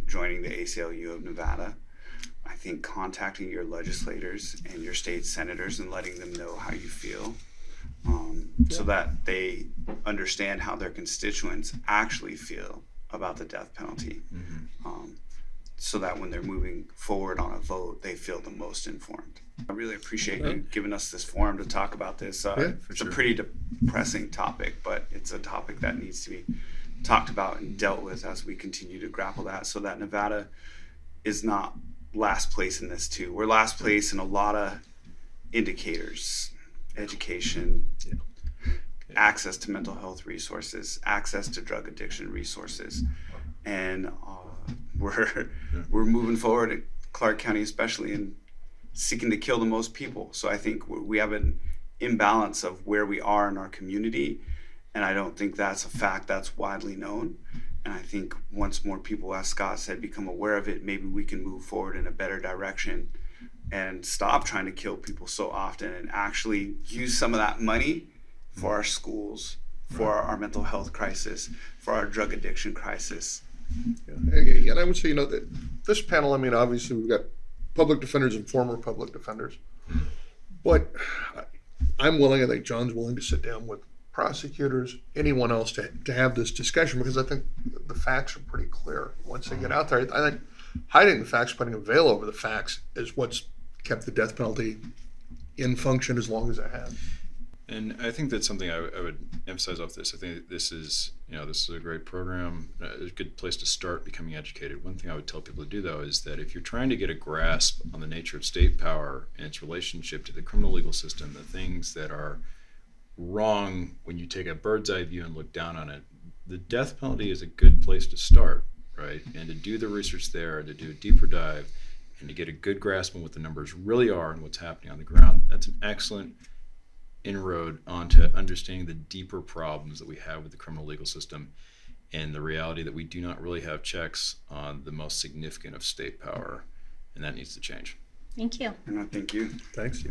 joining the ACLU of Nevada, I think contacting your legislators and your state senators and letting them know how you feel, so that they understand how their constituents actually feel about the death penalty, so that when they're moving forward on a vote, they feel the most informed. I really appreciate you giving us this forum to talk about this. It's a pretty depressing topic, but it's a topic that needs to be talked about and dealt with as we continue to grapple that, so that Nevada is not last place in this too. We're last place in a lot of indicators: education, access to mental health resources, access to drug addiction resources, and we're moving forward at Clark County, especially in seeking to kill the most people. So I think we have an imbalance of where we are in our community, and I don't think that's a fact that's widely known. And I think once more people, as Scott said, become aware of it, maybe we can move forward in a better direction and stop trying to kill people so often and actually use some of that money for our schools, for our mental health crisis, for our drug addiction crisis. And I would say, that this panel, obviously we've got public defenders and former public defenders, but I'm willing, I think John's willing to sit down with prosecutors, anyone else to have this discussion, because I think the facts are pretty clear once they get out there. I think hiding the facts, putting a veil over the facts is what's kept the death penalty in function as long as it has. And I think that's something I would emphasize off this. I think this is a great program, a good place to start becoming educated. One thing I would tell people to do, though, is that if you're trying to get a grasp on the nature of state power and its relationship to the criminal legal system, the things that are wrong when you take a bird's eye view and look down on it, the death penalty is a good place to start, right? And to do the research there, to do a deeper dive, and to get a good grasp on what the numbers really are and what's happening on the ground, that's an excellent inroad onto understanding the deeper problems that we have with the criminal legal system and the reality that we do not really have checks on the most significant of state power, and that needs to change. Thank you. And I thank you. Thanks.